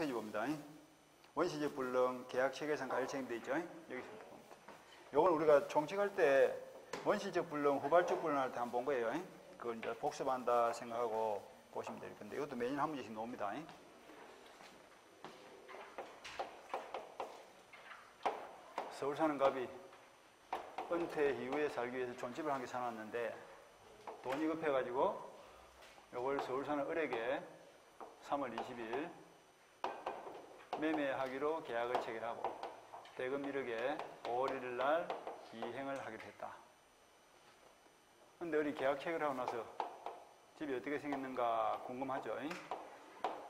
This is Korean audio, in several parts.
3페이지 봅니다. 원시적 불능, 계약 체계상 가일 책임돼 있죠. 여기서부터 봅니다. 요건 우리가 총칙할 때 원시적 불능, 후발적 불능 할 때 한번 본 거예요. 그걸 이제 복습한다 생각하고 보시면 될 건데, 이것도 매년 한 문제씩 나옵니다. 서울 사는 갑이 은퇴 이후에 살기 위해서 존집을 한 개 사놨는데 돈이 급해가지고 요걸 서울 사는 을에게 3월 20일 매매하기로 계약을 체결하고 대금 1억에 5월 1일 날 이행을 하기로 했다. 근데 을이 계약 체결하고 나서 집이 어떻게 생겼는가 궁금하죠?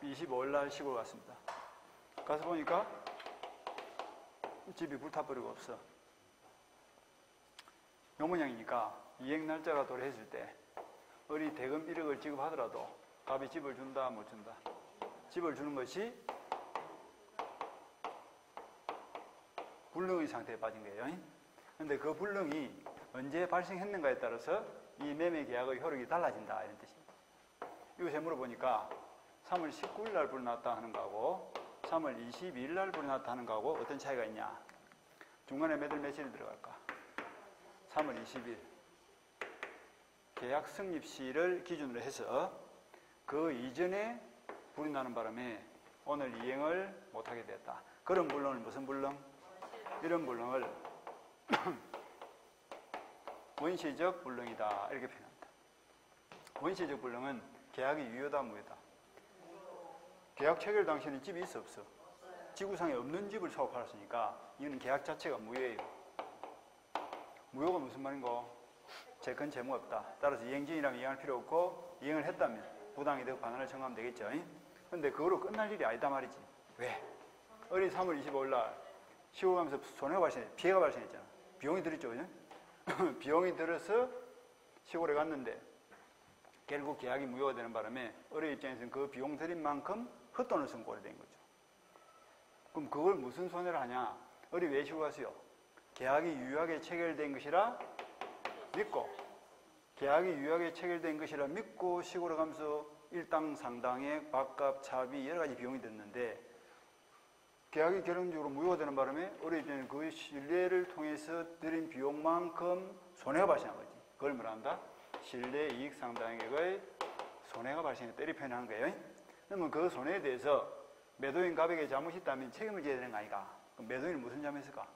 25일 날 시골 갔습니다. 가서 보니까 집이 불타버리고 없어. 요 모양이니까 이행 날짜가 도래했을 때 을이 대금 1억을 지급하더라도 갑이 집을 준다 못 준다? 집을 주는 것이 불능의 상태에 빠진 거예요. 그런데 그 불능이 언제 발생했는가에 따라서 이 매매 계약의 효력이 달라진다 이런 뜻입니다. 이것에 물어보니까 3월 19일 날 불이 났다 하는 거하고 3월 22일 날 불이 났다 하는 거하고 어떤 차이가 있냐? 중간에 몇 월 며칠이 들어갈까? 3월 20일 계약 성립시를 기준으로 해서 그 이전에 불이 나는 바람에 오늘 이행을 못하게 됐다. 그런 불능을 무슨 불능? 이런 불능을 원시적 불능이다 이렇게 표현합니다. 원시적 불능은 계약이 유효다 무효다? 계약 체결 당시에는 집이 있어 없어? 지구상에 없는 집을 사고 팔았으니까 이거는 계약 자체가 무효예요. 무효가 무슨 말인고? 재건 재무가 없다. 따라서 이행진이라면 이행할 필요 없고 이행을 했다면 부당이득 반환을 청구하면 되겠죠. 그런데 그거로 끝날 일이 아니다 말이지. 왜? 어린 3월 25일 날 시골 가면서 손해가 발생해, 피해가 발생했잖아. 비용이 들었죠. 그죠? 비용이 들어서 시골에 갔는데 결국 계약이 무효가 되는 바람에 어린 입장에서는 그 비용 들인 만큼 헛돈을 쓴 꼴이 된 거죠. 그럼 그걸 무슨 손해를 하냐? 어린 왜 시골 갔어요? 계약이 유효하게 체결된 것이라 믿고 계약이 유효하게 체결된 것이라 믿고 시골에 가면서 일당 상당의 밥값, 차비 여러 가지 비용이 됐는데 계약이 결론적으로 무효가 되는 바람에 우리 입장에는 그 신뢰를 통해서 들인 비용만큼 손해가 발생한 거지. 그걸 뭐라 한다? 신뢰 이익 상당액의 손해가 발생했다 이렇게 표현하는 거예요. 그러면 그 손해에 대해서 매도인 갑에게 잘못이 있다면 책임을 져야 되는 거 아닌가? 그럼 매도인은 무슨 잘못했을까?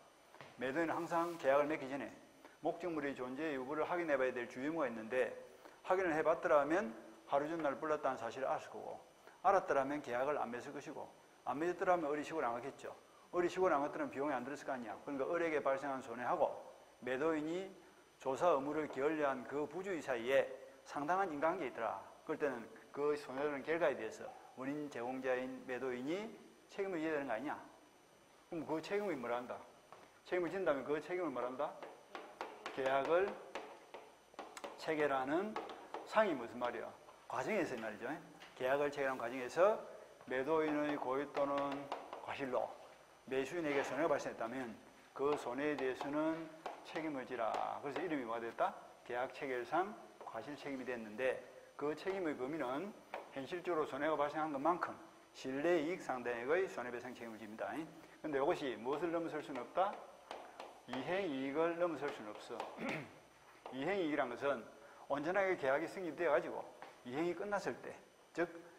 매도인은 항상 계약을 맺기 전에 목적물의 존재 여부를 확인해 봐야 될 주의무가 있는데 확인을 해봤더라면 하루 전날 불났다는 사실을 알았을 거고 알았더라면 계약을 안 맺을 것이고 안 맺었더라면 을이 시골 안 갔겠죠. 을이 시골 안 갔더라면 비용이 안 들었을 거 아니야. 그러니까 을에게 발생한 손해하고 매도인이 조사 의무를 게을리한 그 부주의 사이에 상당한 인과관계가 있더라. 그럴 때는 그 손해라는 결과에 대해서 원인 제공자인 매도인이 책임을 져야 되는 거 아니냐. 그럼 그 책임이 뭐라 한다? 책임을 진다면 그 책임을 말한다? 계약을 체결하는 상이 무슨 말이야? 과정에서 말이죠. 계약을 체결하는 과정에서 매도인의 고의 또는 과실로 매수인에게 손해가 발생했다면 그 손해에 대해서는 책임을 지라. 그래서 이름이 뭐가 됐다? 계약 체결상 과실 책임이 됐는데 그 책임의 범위는 현실적으로 손해가 발생한 것만큼 신뢰 이익 상당액의 손해배상 책임을 집니다. 그런데 이것이 무엇을 넘어설 수는 없다? 이행이익을 넘어설 수는 없어. 이행이익이란 것은 온전하게 계약이 성립되어 가지고 이행이 끝났을 때, 즉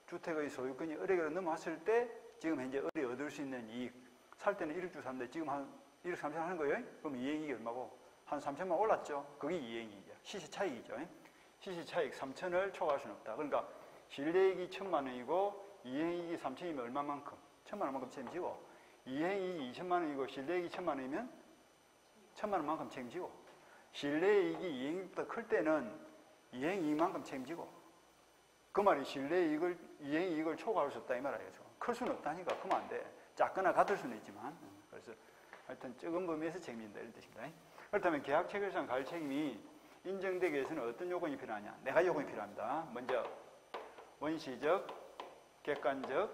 주택의 소유권이 을에게로 넘어왔을 때 지금 현재 을이 얻을 수 있는 이익, 살 때는 1억 주고 샀는데 지금 한 1억 3천 하는 거예요. 그럼 이행이익이 얼마고? 한 3천만 올랐죠. 그게 이행이익이야. 시세차익이죠. 시세차익 3천을 초과할 수는 없다. 그러니까 실내이익이 1,000만 원이고 이행이익이 3천이면 얼마만큼? 1,000만 원만큼 책임지고 이행이익이 2천만 원이고 실내이익이 1,000만 원이면 1,000만 원만큼 책임지고 실내이익이 이행이익보다 클 때는 이행이익만큼 책임지고 그 말이 실내이익을 이행이익을 초과할 수 없다 이 말이에요. 클 수는 없다니까. 그러면 안 돼. 작거나 같을 수는 있지만 그래서 하여튼 적은 범위에서 책임진다 이런 뜻입니다. 그렇다면 계약 체결상 가할 책임이 인정되기 위해서는 어떤 요건이 필요하냐? 네 가지 요건이 필요합니다. 먼저 원시적, 객관적,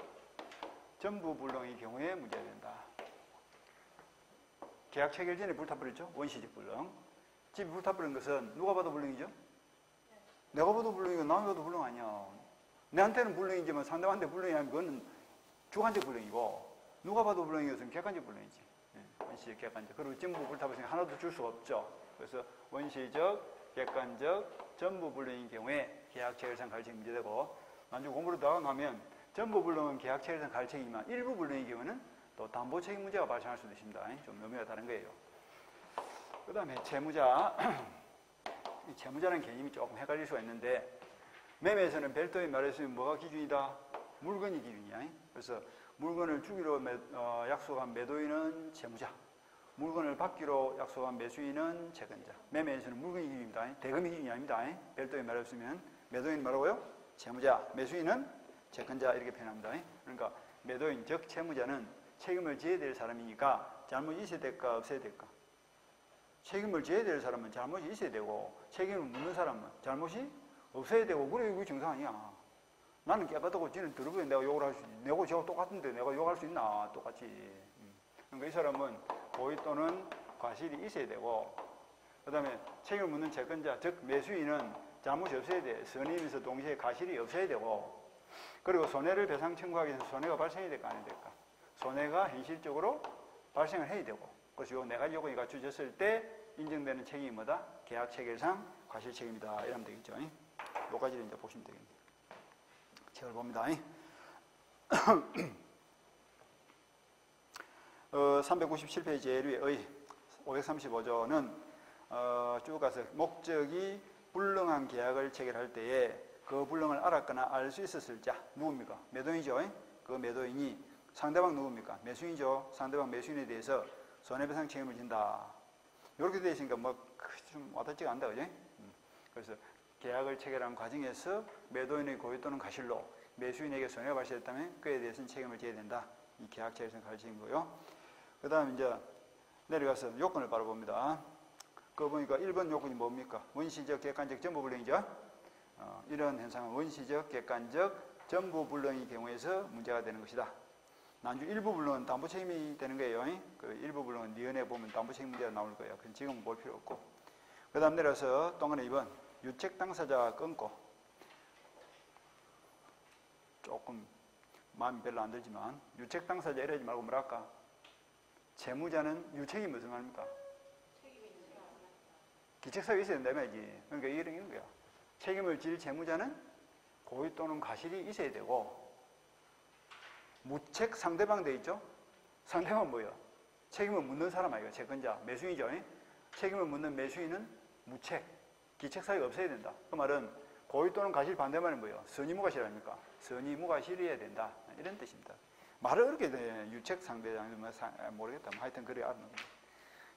전부 불능의 경우에 문제가 된다. 계약 체결 전에 불타버렸죠? 원시적 불능. 집이 불타버린 것은 누가 봐도 불능이죠? 내가 봐도 불능이고 남이 봐도 불능 아니야. 내한테는 불능이지만 상대방한테 불능이 아니면 그거는 주관적 불능이고 누가 봐도 불능이었으면 객관적 불능이지. 원시적, 객관적. 그리고 전부 불타버리니까 하나도 줄 수가 없죠. 그래서 원시적, 객관적, 전부 불능인 경우에 계약체결상 가결책이 문제되고 만약 공부로 나가면 전부 불능은 계약체결상 가결책이지만 일부 불능인 경우는 또 담보책임 문제가 발생할 수도 있습니다. 좀 의미가 다른 거예요. 그 다음에 채무자. 이 채무자라는 개념이 조금 헷갈릴 수가 있는데 매매에서는 별도의 말했으면 뭐가 기준이다? 물건이 기준이야. 그래서 물건을 주기로 약속한 매도인은 채무자, 물건을 받기로 약속한 매수인은 채권자. 매매에서는 물건이 기준입니다. 대금이 기준이 아닙니다. 별도의 말했으면 매도인 뭐라고요? 채무자, 매수인은 채권자 이렇게 표현합니다. 그러니까 매도인 즉 채무자는 책임을 져야 될 사람이니까 잘못이 있어야 될까 없어야 될까? 책임을 져야 될 사람은 잘못이 있어야 되고 책임을 묻는 사람은 잘못이 없어야 되고 그래 이거 정상 아니야. 나는 깨끗하고 지는 더러워 내가 욕을 할 수 있지. 내고 저하고 똑같은데 내가 욕할 수 있나? 똑같이. 그러니까 이 사람은 고의 또는 과실이 있어야 되고 그 다음에 책임을 묻는 채권자 즉 매수인은 잘못이 없어야 돼. 선의면서 동시에 과실이 없어야 되고 그리고 손해를 배상 청구하기 위해서 손해가 발생해야 될까 안 될까? 손해가 현실적으로 발생을 해야 되고 그래서 요 네 가지 요건이 갖춰졌을 때 인정되는 책임이 뭐다? 계약 체결상 과실 책임이다. 이러면 되겠죠. 요 가지를 이제 보시면 되겠네요. 책을 봅니다. 397페이지 예류의 535조는 쭉 가서 목적이 불능한 계약을 체결할 때에 그 불능을 알았거나 알 수 있었을 자 누굽니까? 매도인이죠. 그 매도인이 상대방 누굽니까? 매수인이죠. 상대방 매수인에 대해서 손해배상 책임을 진다. 이렇게 되어 있으니까 뭐 좀 와닿지가 않다, 그지? 그래서 계약을 체결한 과정에서 매도인의 고의 또는 과실로 매수인에게 손해가 발생했다면 그에 대해서는 책임을 져야 된다. 이 계약 체결상 가르치고요. 그 다음에 이제 내려가서 요건을 바라봅니다. 그거 보니까 1번 요건이 뭡니까? 원시적, 객관적, 전부불능이죠. 이런 현상은 원시적, 객관적, 전부불능의 경우에서 문제가 되는 것이다. 난주 일부 불능은 담보 책임이 되는 거예요. 그 일부 불능은 니은에 보면 담보 책임 문제가 나올 거예요. 그건 지금 볼 필요 없고. 그 다음 내려서 동안에 2번 유책 당사자가 끊고 조금 마음이 별로 안 들지만 유책 당사자 이러지 말고 뭐랄까? 채무자는 유책이 무슨 말입니까? 기책사유가 있어야 된다며 야지. 그러니까 이런 거야. 책임을 질 채무자는 고의 또는 과실이 있어야 되고 무책 상대방 돼 있죠? 상대방은 뭐예요? 책임을 묻는 사람 아니에요? 채권자, 매수인이죠? 책임을 묻는 매수인은 무책, 기책사유가 없어야 된다. 그 말은 고의 또는 과실 반대말은 뭐예요? 선의무과실 아닙니까? 선의무과실이어야 된다. 이런 뜻입니다. 말을 어렵게 돼. 유책 상대자, 모르겠다. 하여튼 그래 알았는 거예요.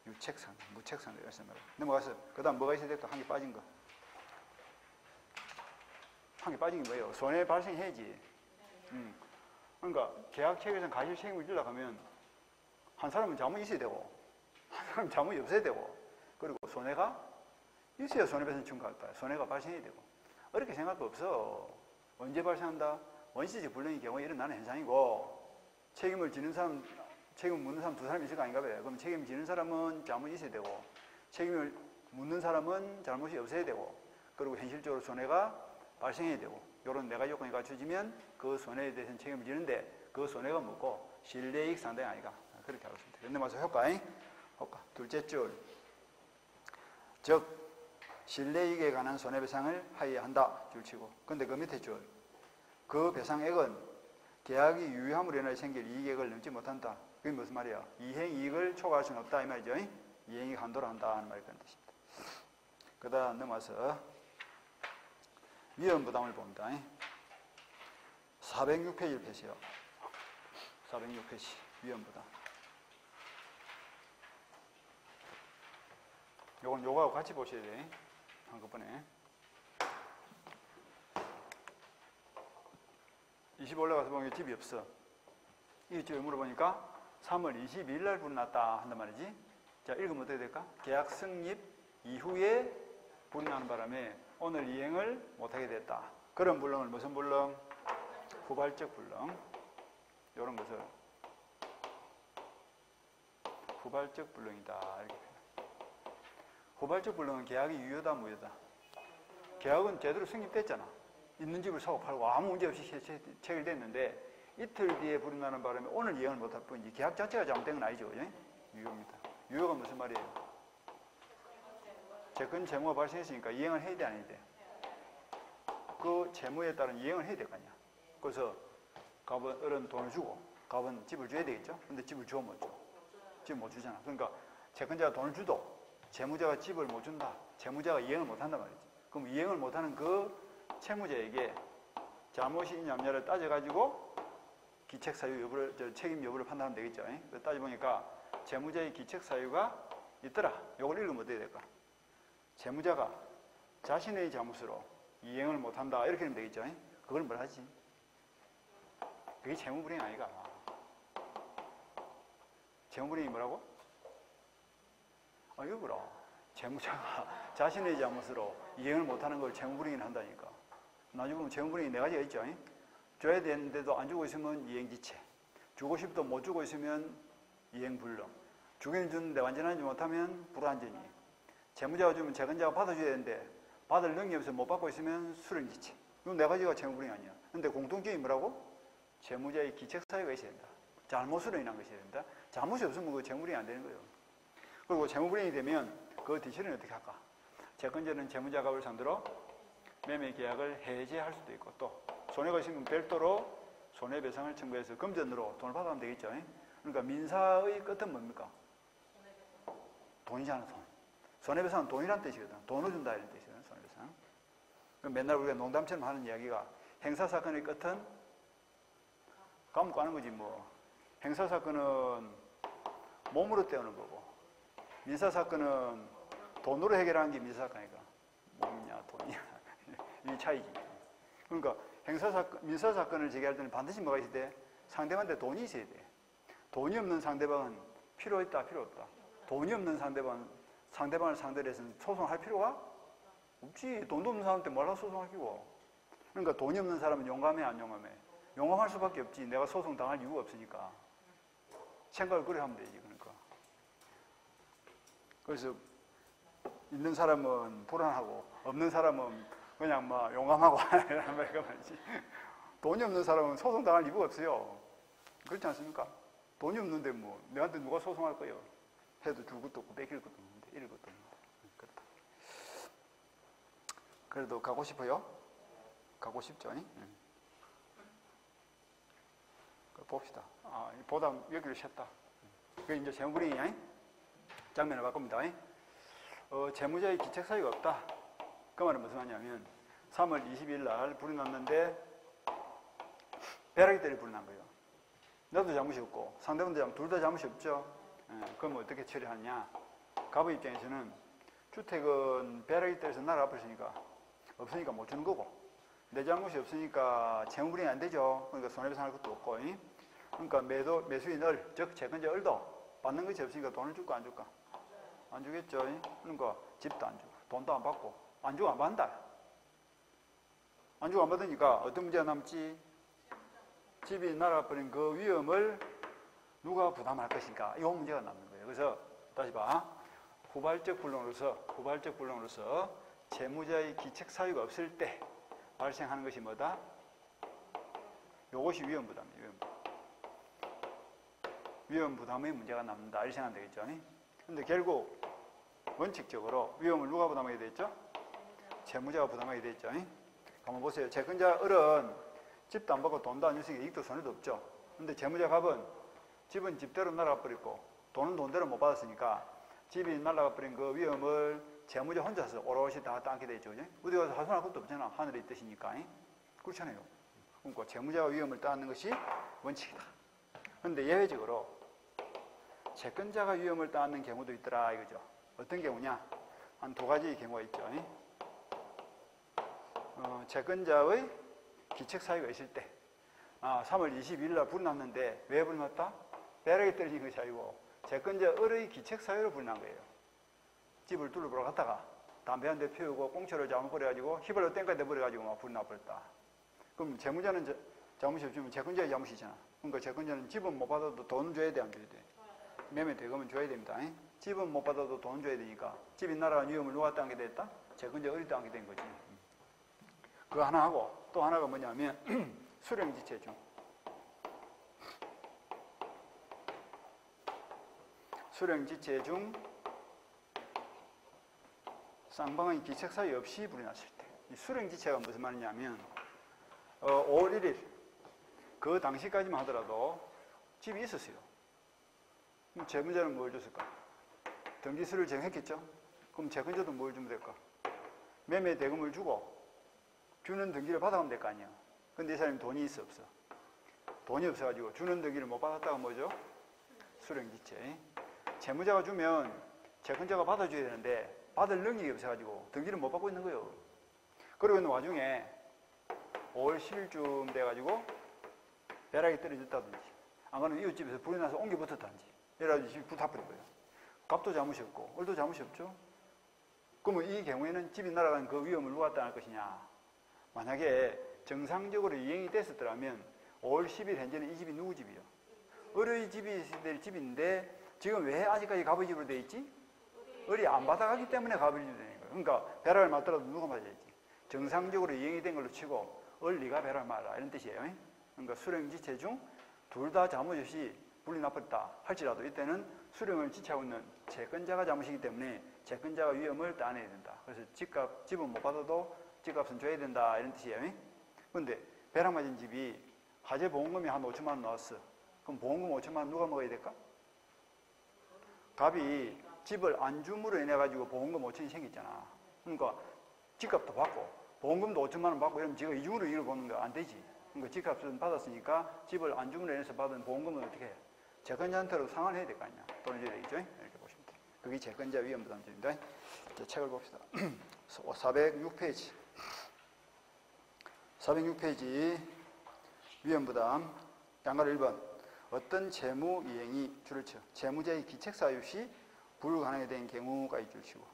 유책 상대, 무책 상대 이렇게 말이에요. 넘어가서 그 다음 뭐가 있어야 될까? 한 개 빠진 거. 한 개 빠진 게 뭐예요? 손해 발생해야지. 그러니까 계약 체결에서 과실 책임을 지려고 하면 한 사람은 잘못이 있어야 되고 한 사람은 잘못이 없어야 되고 그리고 손해가 있어야 손해배상 청구할 거야. 손해가 발생해야 되고 어렵게 생각할 거 없어. 언제 발생한다? 원시적 불능의 경우에 일어나는 현상이고 책임을 지는 사람, 책임을 묻는 사람 두 사람이 있을 거 아닌가 봐요. 그럼 책임을 지는 사람은 잘못이 있어야 되고 책임을 묻는 사람은 잘못이 없어야 되고 그리고 현실적으로 손해가 발생해야 되고 이런 네 가지 요건이 갖춰지면 그 손해에 대해서는 책임을 지는데 그 손해가 뭐고 실내이익 상당히 아니가. 그렇게 알고 있습니다. 넘어가서 효과. 둘째 줄. 즉 실내이익에 관한 손해배상을 하여야 한다. 줄치고. 근데 그 밑에 줄. 그 배상액은 계약이 유효함으로 인하여 생길 이익액을 넘지 못한다. 그게 무슨 말이야? 이행이익을 초과할 수는 없다 이 말이죠. 이행이 한도로 한다 하는 말이 그런 뜻입니다. 그 다음 넘어가서 위험부담을 봅니다. 406페이지를 펴세요. 406페이지 위험부담. 요건 요거하고 같이 보셔야 돼. 한꺼번에. 20 올라가서 보면 집이 없어. 이 집에 물어보니까 3월 22일 날 불이 났다 한단 말이지. 자, 읽으면 어떻게 될까? 계약 성립 이후에 불이 나는 바람에 오늘 이행을 못하게 됐다. 그런 불능을 무슨 불능? 후발적 불능. 이런 것을 후발적 불능이다. 이렇게. 후발적 불능은 계약이 유효다 무효다? 계약은 제대로 성립됐잖아. 있는 집을 사고 팔고 아무 문제 없이 체결됐는데 이틀 뒤에 불이 나는 바람에 오늘 이행을 못할 뿐이지 계약 자체가 잘못된 건 아니죠. 그죠? 유효입니다. 유효가 무슨 말이에요? 채권 채무가 발생했으니까 이행을 해야 돼, 안 해야 돼? 그 채무에 따른 이행을 해야 될 거 아니야. 그래서 갑은 어른 돈을 주고 갑은 집을 줘야 되겠죠? 근데 집을 줘 못 줘? 집 못 주잖아. 그러니까 채권자가 돈을 주도 채무자가 집을 못 준다. 채무자가 이행을 못 한단 말이지. 그럼 이행을 못하는 그 채무자에게 잘못이 있냐 없냐를 따져가지고 기책 사유 여부를, 책임 여부를 판단하면 되겠죠. 따져보니까 채무자의 기책 사유가 있더라. 이걸 읽으면 어떻게 될까? 채무자가 자신의 잘못으로 이행을 못한다. 이렇게 하면 되겠죠. 그걸 뭘 하지? 그게 채무불이행 아이가. 채무불이행이 뭐라고? 이거 보라. 채무자가 자신의 잘못으로 이행을 못하는 걸 채무불이행을 한다니까. 나중에 보면 채무불이행이 네 가지가 있죠. 줘야 되는데도 안 주고 있으면 이행지체. 주고 싶도 못 주고 있으면 이행불능. 주긴 주는데 완전하지 못하면 불완전이. 채무자가 주면 채권자가 받아줘야 되는데 받을 능력이 없어서 못 받고 있으면 수령지체. 이건 네 가지가 채무불이행 아니야. 근데 공통점이 뭐라고? 채무자의 기책 사유가 있어야 된다. 잘못으로 인한 것이 된다. 잘못이 없으면 그 채무불이행이 안 되는 거예요. 그리고 채무불이행이 되면 그 뒤처리는 어떻게 할까? 채권자는 채무자 갑을 상대로 매매 계약을 해지할 수도 있고 또 손해가 있으면 별도로 손해배상을 청구해서 금전으로 돈을 받아가면 되겠죠. 그러니까 민사의 끝은 뭡니까? 돈이잖아, 돈. 손해배상은 돈이란 뜻이거든. 돈을 준다 이런 뜻이거든, 손해배상. 맨날 우리가 농담처럼 하는 이야기가 행사사건의 끝은 감옥 가는 거지 뭐. 행사사건은 몸으로 때우는 거고 민사사건은 돈으로 해결하는 게 민사사건이니까 몸이냐 돈이냐 이 차이지. 그러니까 민사사건을 제기할 때는 반드시 뭐가 있어야 돼? 상대방한테 돈이 있어야 돼. 돈이 없는 상대방은 필요 있다 필요 없다. 돈이 없는 상대방을 상대로 해서 소송할 필요가 없지. 돈도 없는 사람한테 뭐라 소송할 끼고. 그러니까 돈이 없는 사람은 용감해 안 용감해? 용감할 수밖에 없지. 내가 소송 당할 이유가 없으니까. 생각을 그래 하면 되지. 그러니까. 그래서 있는 사람은 불안하고 없는 사람은 그냥 막 용감하고 이런 말이지. 돈이 없는 사람은 소송 당할 이유가 없어요. 그렇지 않습니까? 돈이 없는데 뭐 내한테 누가 소송할 거예요? 해도 줄 것도 없고 뺏길 것도 없는데 잃을 것도 없는데. 그렇다. 그래도 가고 싶어요? 가고 싶죠? 봅시다. 보다 여기를 셌다. 그게 이제 채무불이행이야. 장면을 바꿉니다. 채무자의 기책 사유가 없다. 그 말은 무슨 말이냐면 3월 20일 날 불이 났는데 벼락이 때려 불이 난 거예요. 나도 잘못이 없고 상대방도 둘 다 잘못이 없죠. 그럼 어떻게 처리하느냐? 갑의 입장에서는 주택은 벼락이 때려서 날아버렸으니까 없으니까 못 주는 거고 내 잘못이 없으니까 채무불이행이 안 되죠. 그러니까 손해배상 할 것도 없고 그러니까 매수인 을, 즉 채권자 을도 받는 것이 없으니까 돈을 줄까 안 줄까? 안 주겠죠. 그러니까 집도 안 주고 돈도 안 받고 안 주고 안 받는다. 안 주고 안 받으니까 어떤 문제가 남지? 집이 날아버린 그 위험을 누가 부담할 것인가? 이 문제가 남는 거예요. 그래서 다시 봐. 후발적 불능으로서 채무자의 기책 사유가 없을 때 발생하는 것이 뭐다? 이것이 위험 부담이에요. 위험 부담의 문제가 남는다. 이렇게 생각하면 되겠죠. 근데 결국 원칙적으로 위험을 누가 부담하게 됐죠? 채무자가 부담하게 됐죠. 한번 보세요. 채권자 을은 집도 안 받고 돈도 안 줬으니까 이익도 손해도 없죠. 근데 채무자 갑은 집은 집대로 날아가 버렸고 돈은 돈대로 못 받았으니까 집이 날아가 버린 그 위험을 채무자 혼자서 오롯이 다担게 되죠. 어디 가서 하소할 것도 없잖아. 하늘에 있듯이니까. 그렇잖아요. 그러니까 채무자가 위험을 따는 것이 원칙이다. 그런데 예외적으로 채권자가 위험을 따는 경우도 있더라 이거죠. 어떤 경우냐? 한 두 가지 경우가 있죠. 채권자의 기책 사유가 있을 때 3월 22일 날 불이 났는데 왜 불이 났다? 벼락이 떨어진 것이 아니고 채권자 을의 기책 사유로 불이 난 거예요. 집을 둘러보러 갔다가 담배 한 대 피우고 꽁초를 잘못 버려가지고 휘발유 땡까지 내버려가지고 막 불이 나버렸다. 그럼 채무자는 잘못이 없지만 채권자의 잘못이잖아. 그러니까 채권자는 집은 못 받아도 돈은 줘야 돼, 안 줘야 돼? 매매 대금은 줘야 됩니다. 집은 못 받아도 돈 줘야 되니까 집이 날아간 위험을 누가担게 됐다? 채권자 을이担게 된 거지. 그거 하나 하고 또 하나가 뭐냐면 수령지체죠. 수령지체 중 쌍방의 기책 사유 없이 불이 났을 때. 이 수령지체가 무슨 말이냐면 5월 1일 그 당시까지만 하더라도 집이 있었어요. 그럼 채무자는 뭘 줬을까? 등기수를 정했겠죠? 그럼 채권자도 뭘 주면 될까? 매매 대금을 주고 주는 등기를 받아가면 될 거 아니에요. 근데 이 사람이 돈이 있어 없어? 돈이 없어가지고 주는 등기를 못 받았다가 뭐죠? 수령지체. 채무자가 주면 채권자가 받아줘야 되는데 받을 능력이 없어가지고 등기를 못 받고 있는 거예요. 그러고 있는 와중에 5월 10일쯤 돼가지고 벼락이 떨어졌다든지 안 그러면 이웃집에서 불이 나서 옮겨 붙었다든지 이래가지고 집이 불타버린 거예요. 값도 잘못이 없고 을도 잘못이 없죠. 그러면 이 경우에는 집이 날아간 그 위험을 누가 떠날 것이냐. 만약에 정상적으로 이행이 됐었더라면 5월 10일 현재는 이 집이 누구 집이요? 을의 집이 될 집인데 지금 왜 아직까지 갑의 집으로 돼 있지? 을이 안 받아가기 때문에 갑의 집이 되는 거예요. 그러니까 벼락을 맞더라도 누가 맞아야지? 정상적으로 이행이 된 걸로 치고 을 네가 벼락을 맞아라 이런 뜻이에요. 그러니까 수령지체 중 둘 다 잘못 없이 불이 나빴다 할지라도 이때는 수령을 지체하고 있는 채권자가 잘못이기 때문에 채권자가 위험을 따내야 된다. 그래서 집은 못 받아도 집값은 줘야 된다 이런 뜻이에요. 그런데 벼락 맞은 집이 화재 보험금이 한 5천만 원 나왔어. 그럼 보험금 5천만 원 누가 먹어야 될까? 갑이 집을 안 줌으로 인해 가지고 보험금 5천이 생겼잖아. 그러니까 집값도 받고 보험금도 5천만 원 받고 이러면 지가 이중으로 이익을 보는 거 안 되지. 그러니까 집값은 받았으니까 집을 안 줌으로 인해서 받은 보험금은 어떻게 해? 채권자한테로 상환해야 될 거 아니야. 돈을 줘야 되겠죠? 이렇게 보시면 돼요. 그게 채권자 위험 부담점입니다. 자, 책을 봅시다. 406페이지. 406페이지 위험 부담 양가로 1번 어떤 채무 이행이 줄을 쳐 채무자의 기책 사유 시 불가능하게 된 경우가 있줄 치고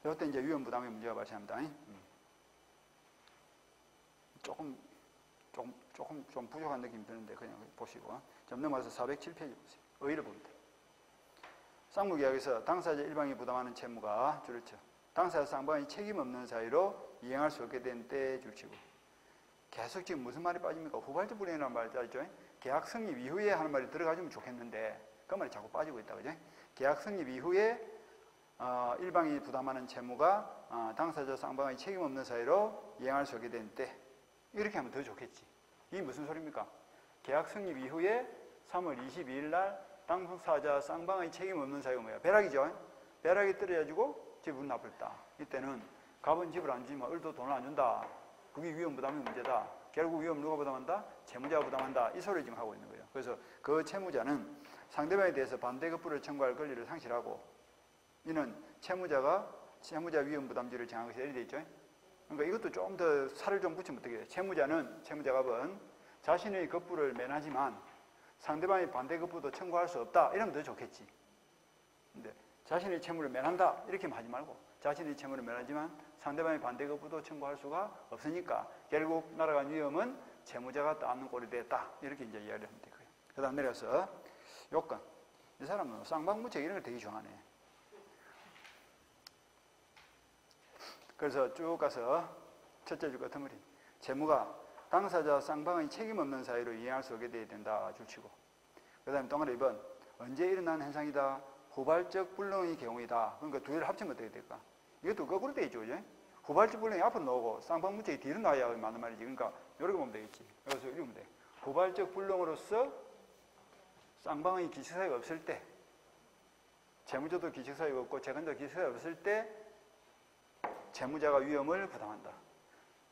이때 이제 위험 부담의 문제가 발생합니다. 좀 부족한 느낌이 드는데 그냥 보시고 좀 넘어가서 407페이지 보세요. 의의를 봅니다. 쌍무계약에서 당사자 일방이 부담하는 채무가 줄을 쳐 당사자 쌍방이 책임 없는 사유로 이행할 수 없게 된 때에 줄치고 계속 지금 무슨 말이 빠집니까? 후발적 불이행이라는 말이 빠지죠. 계약 성립 이후에 하는 말이 들어가주면 좋겠는데 그 말이 자꾸 빠지고 있다. 그죠? 계약 성립 이후에 일방이 부담하는 채무가 당사자 쌍방의 책임 없는 사유로 이행할 수 없게 된 때 이렇게 하면 더 좋겠지. 이게 무슨 소리입니까? 계약 성립 이후에 3월 22일 날 당사자 쌍방의 책임 없는 사유가 뭐야? 벼락이죠. 벼락이 떨어져가지고 집을 나쁠다. 이때는 갑은 집을 안 주지만 을도 돈을 안 준다. 그게 위험 부담의 문제다. 결국 위험 누가 부담한다? 채무자가 부담한다. 이 소리를 지금 하고 있는 거예요. 그래서 그 채무자는 상대방에 대해서 반대급부를 청구할 권리를 상실하고 이는 채무자 위험 부담지를 정한 것이 예리 되어 있죠. 그러니까 이것도 좀 더 살을 좀 붙이면 어떻게 돼요? 채무자갑은 자신의 급부를 면하지만 상대방의 반대급부도 청구할 수 없다. 이러면 더 좋겠지. 근데 자신의 채무를 면한다. 이렇게 하지 말고 자신의 채무를 면하지만 상대방의 반대급부도 청구할 수가 없으니까 결국 날아간 위험은 채무자가 따는 꼴이 됐다. 이렇게 이제 이야기를 하면 되고요. 그 다음 내려서 요건. 이 사람은 쌍방무책 이런 걸 되게 좋아하네. 그래서 쭉 가서 첫째 줄 같은 머리. 채무가 당사자 쌍방의 책임 없는 사유로 이행할 수 없게 돼야 된다. 줄치고. 그 다음에 동아리 2번. 언제 일어난 현상이다. 후발적 불능의 경우이다. 그러니까 두 개를 합치면 어떻게 될까? 이것도 거꾸로 되어 있죠. 그죠? 후발적 불능이 앞으로 나오고 쌍방무책이 뒤로 나와야 맞는 말이지. 그러니까 이렇게 보면 되겠지. 그래서 이렇게 보면 돼. 후발적 불능으로서 쌍방의 기책사유가 없을 때 채무자도 기책사유가 없고 채권자도 기책사유가 없을 때 채무자가 위험을 부담한다.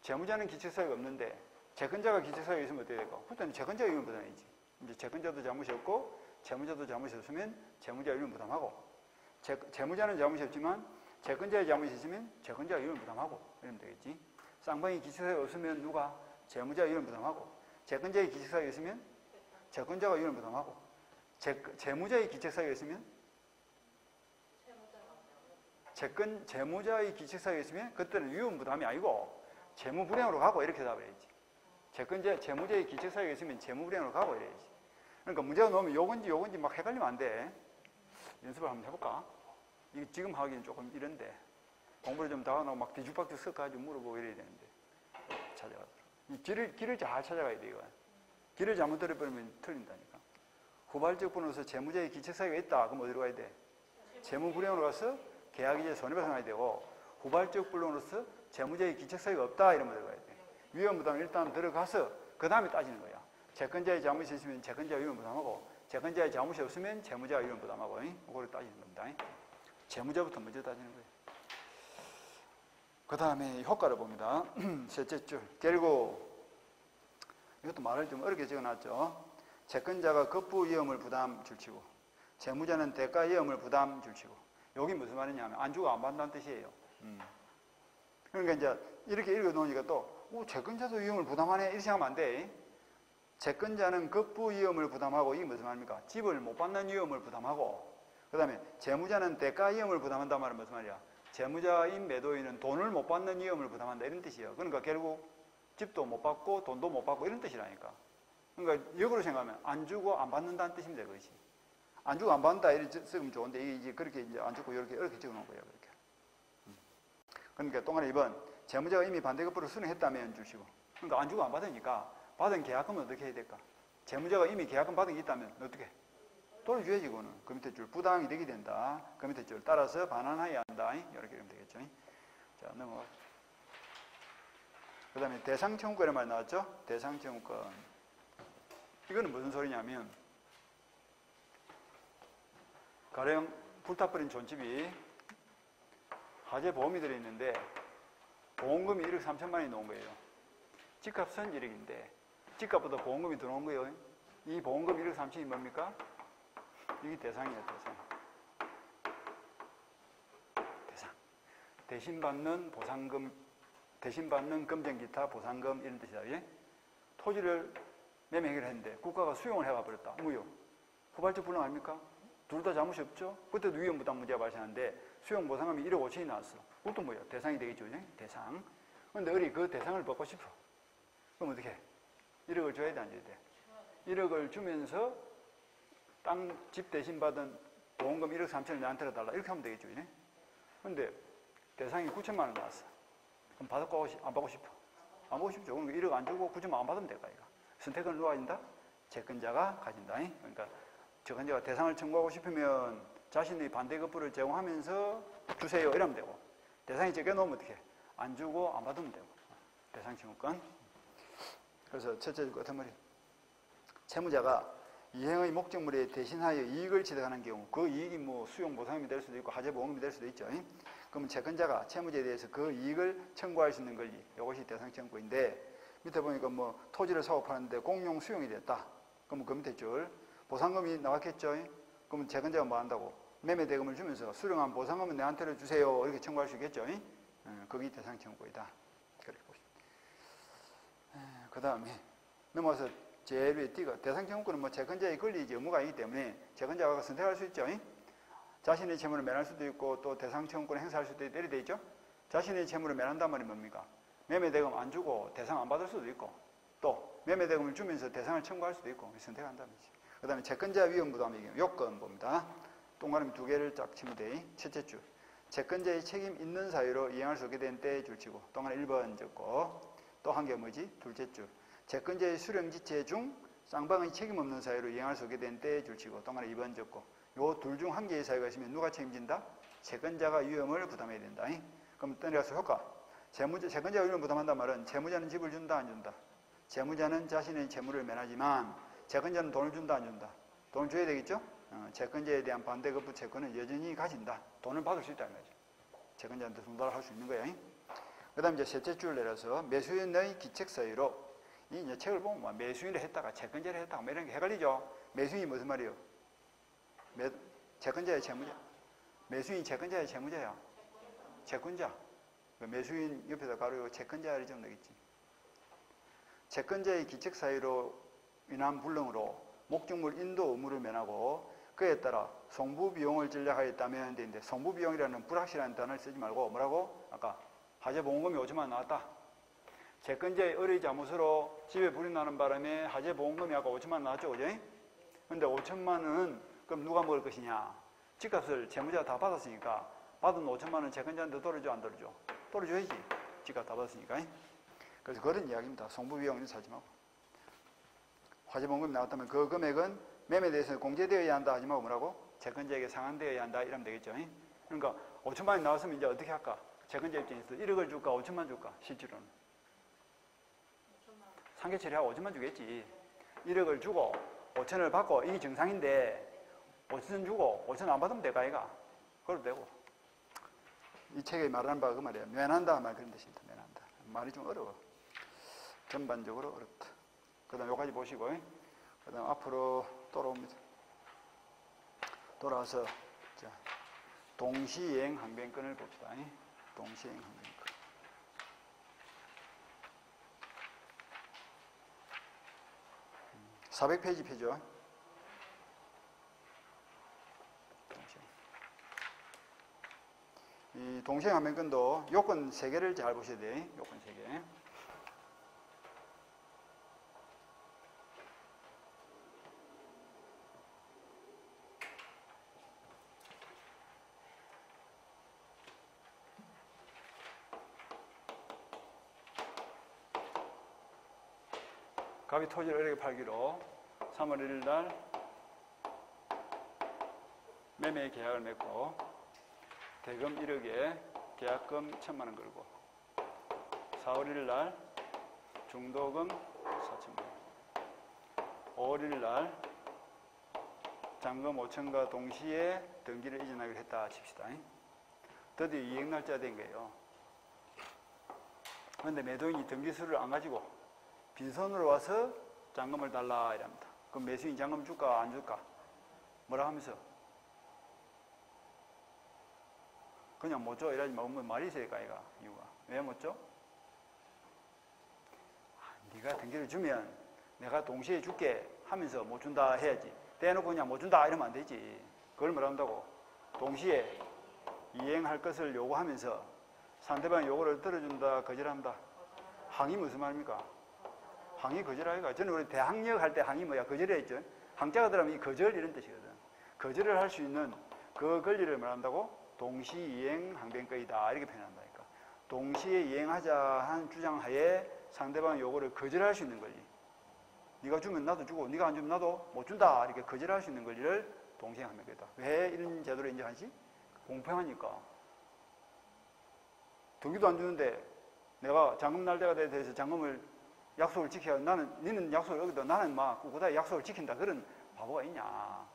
채무자는 기책사유가 없는데 채권자가 기책사유가 있으면 어떻게 될까? 그때는 채권자가 위험 부담이지. 이제 채권자도 잘못이 없고 채무자도 잘못이 없으면 채무자가 위험 부담하고 채무자는 잘못이 없지만 채권자의 잘못이 있으면 채권자가 위험 부담하고 이러면 되겠지. 쌍방이 기책사유가 없으면 누가? 채무자가 위험 부담하고 채권자의 기책사유가 있으면 채권자가 위험 부담하고 채무자의 기책사유가 있으면 채무자의 기책사유가 있으면 그때는 위험 부담이 아니고 채무 불이행으로 가고 이렇게 답을 해야지. 채무자의 기책사유가 있으면 채무 불이행으로 가고 이래야지. 그러니까 문제가 나오면 요건지 막 헷갈리면 안 돼. 연습을 한번 해볼까? 이게 지금 하기는 조금 이런데 공부를 좀 다 하고 막 뒤죽박죽 섞어가지고 물어보고 이래야 되는데 찾아가더라고. 길을 잘 찾아가야 돼. 이거 길을 잘못 들어버리면 틀린다니까. 후발적 불응으로서 채무자의 기책사유가 있다. 그럼 어디로 가야 돼? 채무불이행으로 가서 계약이제 손해배상해야 되고, 후발적 불응으로서 채무자의 기책사유가 없다. 이러면 어디로 가야 돼? 위험부담 일단 들어가서 그 다음에 따지는 거야. 채권자의 잘못이 있으면 채권자가 위험부담하고, 채권자의 잘못이 없으면 채무자가 위험부담하고, 그걸 따지는 겁니다. 채무자부터 먼저 따지는 거예요. 그 다음에 효과를 봅니다. 셋째 줄. 결국 이것도 말을 좀 어렵게 적어놨죠. 채권자가 겁부 위험을 부담 줄치고, 채무자는 대가 위험을 부담 줄치고. 여기 무슨 말이냐면 안 주고 안 받는다는 뜻이에요. 그러니까 이제 이렇게 읽어놓으니까 또 채권자도 위험을 부담하네 이렇게 생각하면 안 돼. 채권자는 겁부 위험을 부담하고, 이게 무슨 말입니까? 집을 못 받는 위험을 부담하고, 그 다음에 채무자는 대가 위험을 부담한다는 말은 무슨 말이야? 채무자인 매도인은 돈을 못 받는 위험을 부담한다 이런 뜻이에요. 그러니까 결국 집도 못 받고 돈도 못 받고 이런 뜻이라니까. 그러니까 역으로 생각하면 안 주고 안 받는다는 뜻입니다. 그것이. 안 주고 안 받는다 이렇게 쓰면 좋은데, 이게 이제 그렇게 이제 안 주고 이렇게 적어놓은 거예요. 그렇게. 그러니까 또 하나 2번. 채무자가 이미 반대급부를 수령했다면 주시고. 그러니까 안 주고 안 받으니까 받은 계약금은 어떻게 해야 될까? 채무자가 이미 계약금 받은 게 있다면 어떻게? 돌려줘야지, 그거는. 그 밑에 줄 부당이 되게 된다. 그 밑에 줄 따라서 반환하여야 한다. 이렇게 하면 되겠죠. 자, 넘어가. 그 다음에 대상청구권의 말 나왔죠? 대상청구권. 이거는 무슨 소리냐면, 가령 불타버린 존집이 화재 보험이 들어있는데 보험금이 1억 3천만 원이 나온 거예요. 집값은 1억인데 집값보다 보험금이 더 나온 거예요. 이 보험금 1억 3천이 뭡니까? 이게 대상이에요. 대상. 대신 받는 보상금, 대신 받는 금전 기타 보상금 이런 뜻이다. 예? 토지를 매매를 했는데 국가가 수용을 해가 버렸다. 무효. 후발적 불능 아닙니까? 둘 다 잘못이 없죠? 그때도 위험부담 문제가 발생하는데 수용 보상금이 1억 5천이 나왔어. 그것도 뭐야? 대상이 되겠죠. 예? 대상. 근데 어리 그 대상을 받고 싶어. 그럼 어떻게 해? 1억을 줘야 돼, 안 줘야 돼? 1억을 주면서 집 대신 받은 보험금 1억 3천을 내한테 달라. 이렇게 하면 되겠죠. 근데 대상이 9천만 원 나왔어. 그럼 받고 안 받고 싶어? 안 받고 싶죠. 그러니까 1억 안 주고 9천만 안 받으면 될까, 이거. 선택은 누가 가진다? 채권자가 가진다. 그러니까 채권자가 대상을 청구하고 싶으면 자신의 반대급부를 제공하면서 주세요. 이러면 되고, 대상이 적여놓으면 어떻게 해? 안 주고 안 받으면 되고. 대상 청구권. 그래서 첫째 줄 같은 말이, 채무자가 이행의 목적물에 대신하여 이익을 취득하는 경우, 그 이익이 뭐 수용 보상금이 될 수도 있고 하재 보험금이 될 수도 있죠. 그러면 채권자가 채무자에 대해서 그 이익을 청구할 수 있는 권리, 이것이 대상 청구인데, 밑에 보니까 뭐 토지를 사고 파는데 공용 수용이 됐다. 그러면 그 밑에 줄 보상금이 나왔겠죠. 그러면 채권자가 뭐 한다고? 매매 대금을 주면서 수령한 보상금은 내한테 주세요. 이렇게 청구할 수 있겠죠. 그게 대상 청구이다. 그렇게 보십니다. 그 다음에 넘어와서 제일 위에 띄가 대상 청구권은 뭐 채권자의 권리이지 의무가 아니기 때문에 채권자가 선택할 수 있죠. 자신의 채무를 면할 수도 있고 또 대상 청구권을 행사할 수도 있고 이렇게 돼 있죠. 자신의 채무를 면한단 말이 뭡니까? 매매 대금 안 주고 대상 안 받을 수도 있고, 또 매매 대금을 주면서 대상을 청구할 수도 있고 선택한다는 거지. 그 다음에 채권자 위험 부담의 경우 요건 봅니다. 동그라미 두 개를 쫙 치면 돼. 첫째 줄 채권자의 책임 있는 사유로 이행할 수 없게 된 때에 줄 치고 동그라미 1번 적고, 또 한 개 뭐지? 둘째 줄 채권자의 수령지체 중 쌍방의 책임 없는 사유로 이행할 수 없게 된 때에 줄 치고 동그라미 2번 적고, 요 둘 중 한 개의 사유가 있으면 누가 책임진다? 채권자가 위험을 부담해야 된다. 그럼 떠내려서 효과. 채권자가 위험을 부담한단 말은 채무자는 집을 준다 안 준다? 채무자는 자신의 채무를 면하지만 채권자는 돈을 준다 안 준다? 돈을 줘야 되겠죠? 채권자에 대한 반대급부 채권은 여전히 가진다. 돈을 받을 수 있다는 거죠. 채권자한테 손달을 할 수 있는 거예요. 그 다음 이제 셋째 줄 내려서 매수인의 기책 사유로, 이 이제 책을 보면 뭐 매수인을 했다가 채권자를 했다가 뭐 이런 게 헷갈리죠. 매수인이 무슨 말이에요? 채권자의 채무자. 매수인이 채권자의 채무자야. 채권자. 매수인 옆에다 가로 채권자를 좀 넣겠지. 채권자의 기책 사유로 인한 불능으로 목적물 인도 의무를 면하고 그에 따라 송부비용을 전략하였다면 되는데, 송부비용이라는 불확실한 단어를 쓰지 말고 뭐라고? 아까 화재보험금이 5천만 원 나왔다. 채권자의 의뢰 잘못으로 집에 불이 나는 바람에 화재보험금이 아까 5천만 원 나왔죠, 그죠? 근데 5천만 원은 그럼 누가 먹을 것이냐? 집값을 채무자가 다 받았으니까 받은 5천만 원 채권자한테 돌려줘 안 돌려줘? 돌려줘야지. 집값 다 받았으니까. 그래서 그런 이야기입니다. 송부비용은 사지 말고. 화재보험금이 나왔다면 그 금액은 매매에 대해서 공제되어야 한다 하지 말고 뭐라고? 채권자에게 상환되어야 한다 이러면 되겠죠. 그러니까 5천만 원이 나왔으면 이제 어떻게 할까? 채권자 입장에서 1억을 줄까 5천만 줄까? 실제로는 상계 처리하고 5천만 주겠지. 1억을 주고 5천을 받고 이게 정상인데 5천 주고 5천 안 받으면 될까 아이가? 그래도 되고. 이 책에 말하는 바가 그 말이에요. 면한다 말 그런 뜻입니다. 면한다. 말이 좀 어려워. 전반적으로 어렵다. 그 다음 여기까지 보시고 그 다음 앞으로 돌아옵니다. 돌아와서 자, 동시행 항변권을 봅시다. 동시행 항변권. 400페이지 펴죠. 이 동시행 항변권도 요건 3개를 잘 보셔야 돼. 요건 3개. 갑이 토지를 을에게 팔기로 3월 1일 날 매매 계약을 맺고 대금 1억에 계약금 1,000만 원 걸고 4월 1일 날 중도금 4,000만 원 5월 1일 날 잔금 5천과 동시에 등기를 이전하기로 했다 칩시다. 드디어 이행날짜 된 거예요. 그런데 매도인이 등기수를 안 가지고 빈손으로 와서 잔금을 달라 이랍니다. 그럼 매수인이 잔금 줄까 안 줄까? 뭐라 하면서? 그냥 못 줘 이러지 말고 말이 있으니까 이가 이유가 왜 못 줘? 네가 등기를 주면 내가 동시에 줄게 하면서 못 준다 해야지. 떼놓고 그냥 못 준다 이러면 안 되지. 그걸 뭐라 한다고? 동시에 이행할 것을 요구하면서 상대방 요구를 들어준다 거절한다. 항이 무슨 말입니까? 항이 거절하기가 저는 우리 대항력 할 때 항이 뭐야? 거절해 했죠. 항자가 들어가면 이 거절 이런 뜻이거든. 거절을 할 수 있는 그 권리를 말한다고? 동시이행 항변권이다 이렇게 표현한다니까. 동시에 이행하자 한 주장하에 상대방 요구를 거절할 수 있는 권리. 네가 주면 나도 주고 네가 안 주면 나도 못 준다 이렇게 거절할 수 있는 권리를 동시에 항변권이다. 왜 이런 제도를 인정하지? 공평하니까. 등기도 안 주는데 내가 잔금 날짜가 돼서 잔금을 약속을 지켜야 나는 니는 약속을 어기도 나는 막 그다음에 약속을 지킨다 그런 바보가 있냐.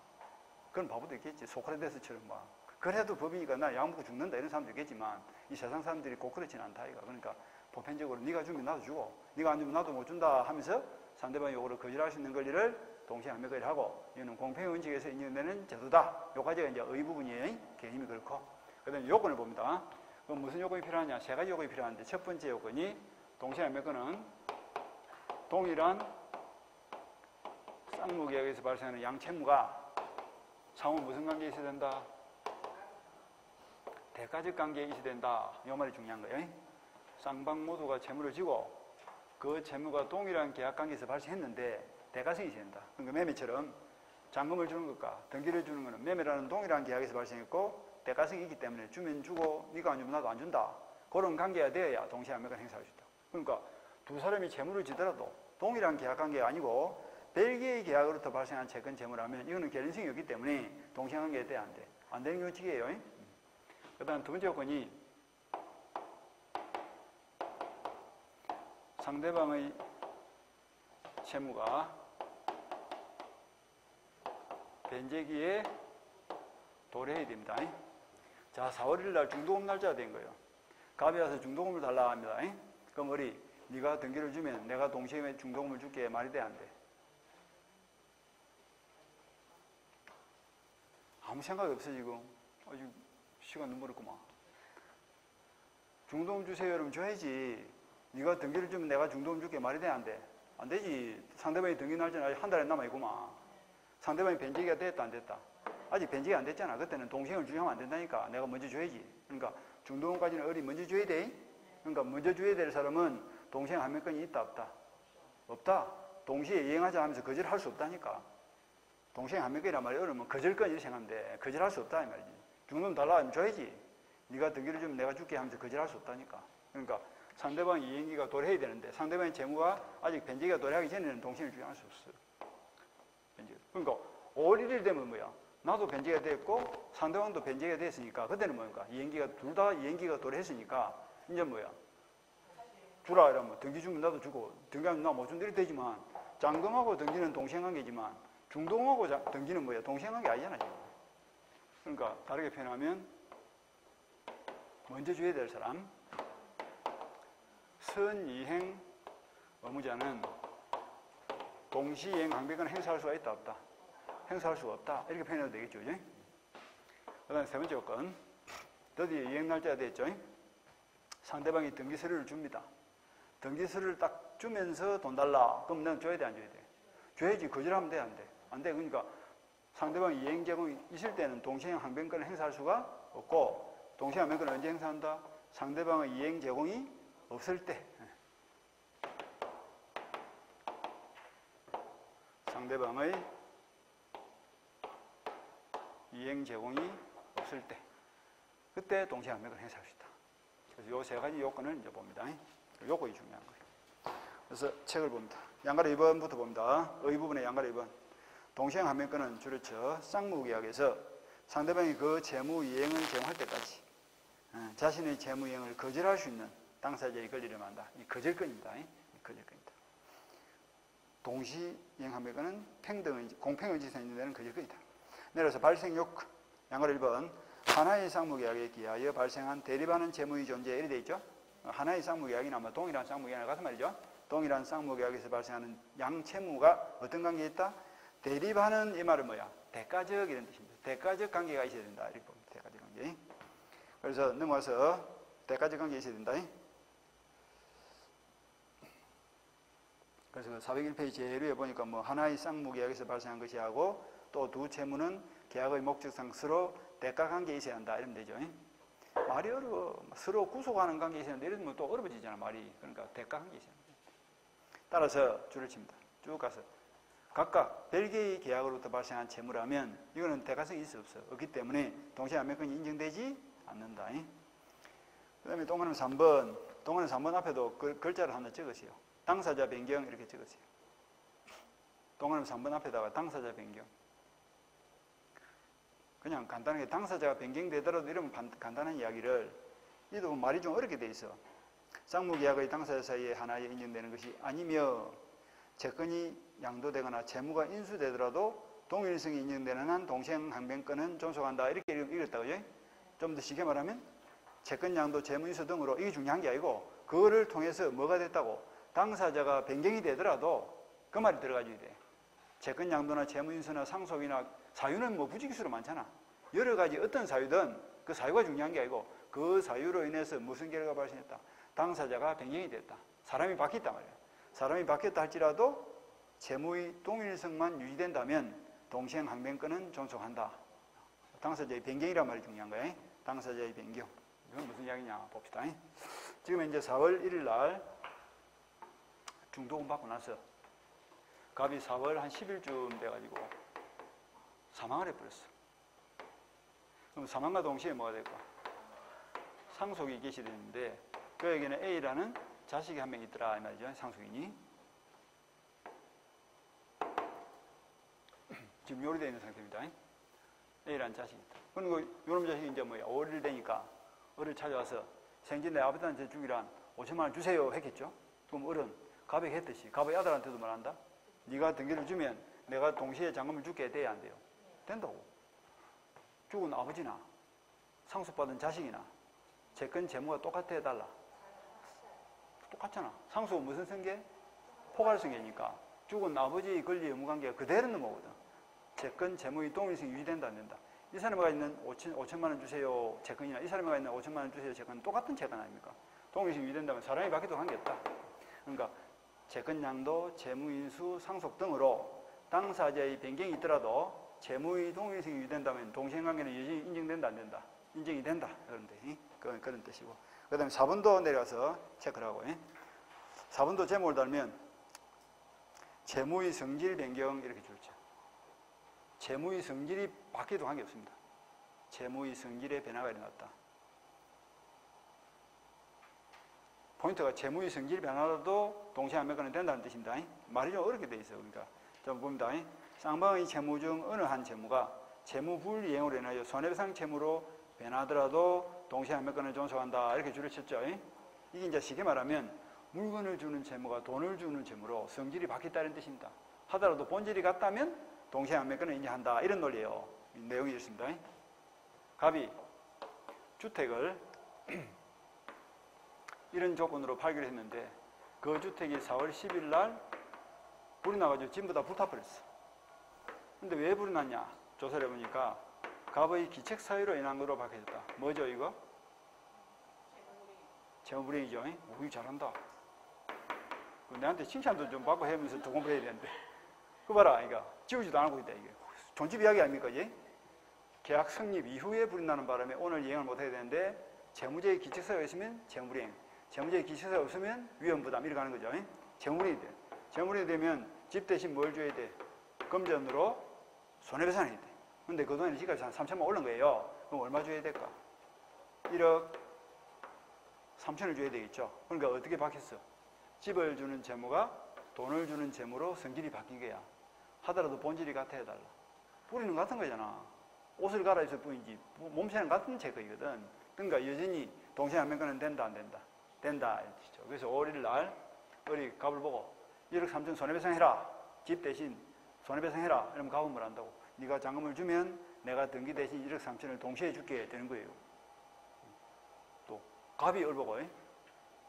그런 바보도 있겠지. 소크라테스처럼 막 그래도 법이니까 나 약 먹고 죽는다 이런 사람도 있겠지만 이 세상 사람들이 꼭 그렇지는 않다 이거. 그러니까 보편적으로 네가 주면 나도 주고 네가 안 주면 나도 못 준다 하면서 상대방 요구를 거절할 수 있는 권리를 동시에 항변권을 하고 이거는 공평의 원칙에서 인정되는 제도다. 요까지가 이제 의 부분이 개념이 그렇고 그다음에 요건을 봅니다. 그럼 무슨 요건이 필요하냐? 3가지 요건이 필요한데 첫 번째 요건이 동시에 항변권은 동일한 쌍무계약에서 발생하는 양채무가 상호 무슨 관계에 있어야 된다? 대가적 관계에 있어야 된다. 이 말이 중요한 거예요. 쌍방 모두가 채무를 지고 그 채무가 동일한 계약 관계에서 발생했는데 대가성이 있어야 된다. 그러니까 매매처럼 잔금을 주는 것과 등기를 주는 것은 매매라는 동일한 계약에서 발생했고 대가성이 있기 때문에 주면 주고 네가 안 주면 나도 안 준다. 그런 관계가 되어야 동시에 항변권을 행사할 수 있다. 그러니까 두 사람이 채무를 지더라도 동일한 계약 관계가 아니고 별개의 계약으로부터 발생한 채권 채무라면 이거는 개연성이 없기 때문에 동시에 관계에 돼야 안 돼. 안 되는 규칙이에요. 그 다음 두 번째 요건이 상대방의 채무가 변제기에 도래해야 됩니다. 자, 4월 1일 날 중도금 날짜가 된 거예요. 갑이 와서 중도금을 달라 합니다. 그럼 우리 네가 등기를 주면 내가 동시에 중도금을 줄게 말이 돼 안 돼? 아무 생각이 없어 지금. 아주 시간 너무 멀었구만. 중도금 주세요 여러분 줘야지. 네가 등기를 주면 내가 중도금 줄게 말이 돼 안 돼? 안 되지. 상대방이 등기 날짜는 아직 한 달에 남아있구만. 상대방이 변제기가 됐다 안 됐다? 아직 변제가 안 됐잖아. 그때는 동시행을 주장하면 안 된다니까. 내가 먼저 줘야지. 그러니까 중도금까지는 어리 먼저 줘야 돼. 그러니까 먼저 줘야 될 사람은 동시행 항변권이 있다 없다? 없다. 동시에 이행하자 하면서 거절할 수 없다니까. 동시행 항변권이란 말이 어려우면 거절권 이렇게 생각하면 돼. 거절할 수 없다 이 말이지. 중도금 달라 하면 줘야지. 네가 등기를 주면 내가 줄게 하면서 거절할 수 없다니까. 그러니까 상대방 이행기가 도래해야 되는데 상대방의 채무가 아직 변제기가 도래하기 전에는 동시행을 주장할 수 없어요. 그러니까 5월 1일 되면 뭐야? 나도 변제가 됐고 상대방도 변제가 됐으니까 그때는 뭐니까 이행기가 둘 다 이행기가 도래했으니까 이제 뭐야? 주라 이러면 등기 주면 나도 주고 등기하면 나 못 준다 이렇게 되지만 잔금하고 등기는 동시행관계지만 중동하고 등기는 뭐야? 동시행관계 아니잖아 지금. 그러니까 다르게 표현하면 먼저 줘야 될 사람 선이행 의무자는 동시이행 항변권을 행사할 수가 있다 없다? 행사할 수가 없다 이렇게 표현해도 되겠죠. 그 다음에 세 번째 조건 드디어 이행 날짜가 됐죠. 상대방이 등기 서류를 줍니다. 등기 서류를 딱 주면서 돈 달라. 그럼 넌 줘야 돼 안 줘야 돼? 줘야지. 거절하면 돼 안 돼? 안 돼. 그러니까 상대방이 이행 제공이 있을 때는 동시행 항변권을 행사할 수가 없고 동시행 항변권을 언제 행사한다? 상대방의 이행 제공이 없을 때. 상대방의 이행 제공이 없을 때 그때 동시행 항변권을 행사할 수 있다. 그래서 이 세 가지 요건을 이제 봅니다. 요건이 중요한 거예요. 그래서 책을 봅니다. 양가로 2번부터 봅니다. 의 부분의 양가로 2번. 동시행 항변권은 주로 쌍무계약에서 상대방이 그 채무 이행을 제공할 때까지 자신의 채무 이행을 거절할 수 있는 당사자의 권리를 말한다. 이 거절권입니다. 이 거절권이다. 동시이행 항변권은 공평의지선에 있는 데는 거절권이다. 내려서 발생 요건. 양가로 1번. 하나의 쌍무계약에 기하여 발생한 대립하는 채무의 존재. 이렇게 되어 있죠. 하나의 쌍무계약이나 뭐 동일한 쌍무계약이나 같은 말이죠. 동일한 쌍무계약에서 발생하는 양채무가 어떤 관계에 있다? 대립하는 이 말은 뭐야? 대가적 이런 뜻입니다. 대가적 관계가 있어야 된다. 이렇게 봅니다. 대가적 관계. 그래서 넘어가서 대가적 관계가 있어야 된다. 그래서 401페이지 제일 위에 보니까 뭐 하나의 쌍무계약에서 발생한 것이 하고 또 두 채무는 계약의 목적상 서로 대가 관계에 있어야 한다. 이러면 되죠. 말이 어려워. 서로 구속하는 관계에 있어야 하는데 이러면 또 어려워지잖아. 말이. 그러니까 대가 관계에 있어야 한다. 따라서 줄을 칩니다. 쭉 가서 각각 별개의 계약으로부터 발생한 채무라면 이거는 대가성이 있어 없어. 없기 때문에 동시항변권이 인정되지 않는다. 그 다음에 동그라미 3번. 동그라미 3번 앞에도 글자를 하나 적으세요. 당사자 변경 이렇게 적으세요. 동그라미 3번 앞에다가 당사자 변경. 그냥 간단하게 당사자가 변경되더라도 이러면 간단한 이야기를 이도 말이 좀 어렵게 돼 있어. 쌍무계약의 당사자 사이에 하나에 인정되는 것이 아니며 채권이 양도되거나 채무가 인수되더라도 동일성이 인정되는 한 동시행항변권은 존속한다. 이렇게 읽었다고. 좀 더 쉽게 말하면 채권 양도 채무 인수 등으로 이게 중요한 게 아니고 그거를 통해서 뭐가 됐다고? 당사자가 변경이 되더라도 그 말이 들어가줘야 돼. 채권 양도나 채무 인수나 상속이나 사유는 뭐 부지기수로 많잖아. 여러 가지 어떤 사유든 그 사유가 중요한 게 아니고 그 사유로 인해서 무슨 결과가 발생했다. 당사자가 변경이 됐다. 사람이 바뀌었단 말이야. 사람이 바뀌었다 할지라도 채무의 동일성만 유지된다면 동시행항변권은 존속한다. 당사자의 변경이란 말이 중요한 거야. 당사자의 변경. 이건 무슨 이야기냐 봅시다. 지금 이제 4월 1일 날 중도금 받고 나서 갑이 4월 한 10일쯤 돼가지고 사망을 해버렸어. 그럼 사망과 동시에 뭐가 될까? 상속이 계시되는데 그에게는 A라는 자식이 한 명 있더라 이 말이죠. 상속인이. 지금 요리되어 있는 상태입니다. A라는 자식이 있다. 그리고 요런 자식이 이제 뭐야? 5월 되니까 어를 찾아와서 생전 내 아버지한테 주기란 5천만 원 주세요 했겠죠. 그럼 어른 갑에게 했듯이 갑의 아들한테도 말한다. 네가 등기를 주면 내가 동시에 잔금을 줄게 돼야 안 돼요? 된다고. 죽은 아버지나 상속받은 자식이나 채권 채무가 똑같아 해달라. 똑같잖아. 상속은 무슨 성계? 포괄성계니까 죽은 아버지의 권리 의무관계가 그대로 넘어오거든. 채권 채무의 동일성이 유지된다 안 된다. 이 사람이 있는 5천만 원 주세요 채권이나 이 사람이 있는 5천만 원 주세요 채권은 똑같은 채권 아닙니까? 동일성이 유지된다면 사람이 바뀌어도 관계없다. 그러니까 채권 양도, 채무 인수, 상속 등으로 당사자의 변경이 있더라도 채무의 동일성이 유지된다면 동시행관계는 여전히 인정된다 안 된다? 인정이 된다. 그런 뜻이고. 그 다음에 4번도 내려가서 체크를 하고 4번도 제목을 달면 채무의 성질 변경 이렇게 줄죠. 채무의 성질이 바뀌어도 관계없습니다. 채무의 성질에 변화가 일어났다. 포인트가 채무의 성질 변화라도 동시행항변권은 된다는 뜻입니다. 말이 좀 어렵게 돼 있어요. 그러니까 좀 봅니다. 쌍방의 채무 중 어느 한 채무가 채무 불이행으로 인하여 손해배상 채무로 변하더라도 동시행매권을 존속한다. 이렇게 줄을 쳤죠. 이게 이제 쉽게 말하면 물건을 주는 채무가 돈을 주는 채무로 성질이 바뀌었다는 뜻입니다. 하더라도 본질이 같다면 동시행매권을 인정한다. 이런 논리예요. 내용이 이렇습니다. 갑이 주택을 이런 조건으로 팔기로 했는데 그 주택이 4월 10일 날 불이 나가지고 전부 다 불타버렸어. 근데 왜 불이 났냐? 조사를 해보니까 갑의 기책 사유로 인한 거로 밝혀졌다. 뭐죠 이거? 채무불이행이죠. 오, 잘한다. 내한테 칭찬도 좀 받고 하면서 더 공부해야 되는데. 그거 봐라, 이거. 지우지도 않고 있다, 이게. 존집 이야기 아닙니까, 이게? 계약 성립 이후에 불이 나는 바람에 오늘 이행을 못 해야 되는데, 채무제의 기책사유가 있으면 채무불이행, 채무제의 기책사유가 없으면 위험부담, 이렇게 하는 거죠. 채무불이행이 돼. 채무불이행이 되면 집 대신 뭘 줘야 돼? 금전으로 손해배상이 돼. 근데 그동안에 집값이 한 3천만 올른 거예요. 그럼 얼마 줘야 될까? 1억 3천을 줘야 되겠죠. 그러니까 어떻게 바뀌었어? 집을 주는 채무가 돈을 주는 채무로 성질이 바뀐 거야. 하더라도 본질이 같아야 달라. 뿌리는 같은 거잖아. 옷을 갈아입을 뿐이지 몸체는 같은 채거이거든. 그러니까 여전히 동시행매권은 된다 안 된다? 된다 이런 뜻이죠. 그래서 5일 날 우리 갑을 보고 1억 3천 손해배상해라. 집 대신 손해배상해라. 이러면 갑은 뭘 한다고? 네가 잔금을 주면 내가 등기 대신 1억 3천을 동시에 줄게 되는 거예요. 또 갑이 얼보고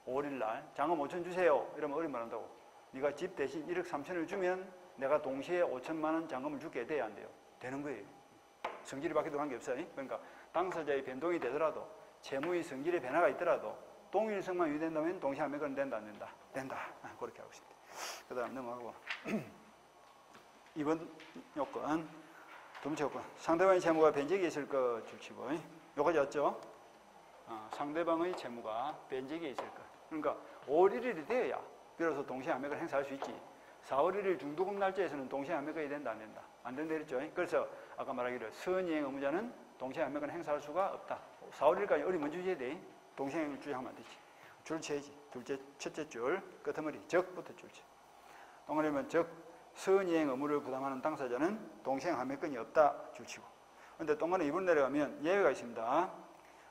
5일 날 잔금 5천 주세요. 이러면 어리 말한다고. 네가 집 대신 1억 3천을 주면 내가 동시에 5천만 원 잔금을 줄게 돼야 안 돼요. 되는 거예요. 성질이 바뀌도 관계없어요. 그러니까 당사자의 변동이 되더라도 채무의 성질의 변화가 있더라도 동일성만 유지된다면 동시행매권은 된다 안 된다? 된다. 그렇게 하고 있습니다. 그 다음 넘어가고 2번 요건 두 번째 요건 상대방의 채무가 변적이 있을 것 줄치고 요거지 맞죠? 상대방의 채무가 변적이 있을 것. 그러니까 5월 1일이 되어야 비로소 동시행매권을 행사할 수 있지. 4월 1일 중도금 날짜에서는 동시행매권이 된다 안 된다? 안 된다 그랬죠? 그래서 아까 말하기를 선이행 의무자는 동시행매권을 행사할 수가 없다. 4월 1일까지 어리 먼저 주셔야 돼. 동시행을 주장하면 안 되지. 줄 쳐야지. 첫째 줄 끝머리 적부터 줄 쳐. 동그라미는 적 선이행 의무를 부담하는 당사자는 동시행매권이 없다 줄 치고. 그런데 동그라미 2번 내려가면 예외가 있습니다.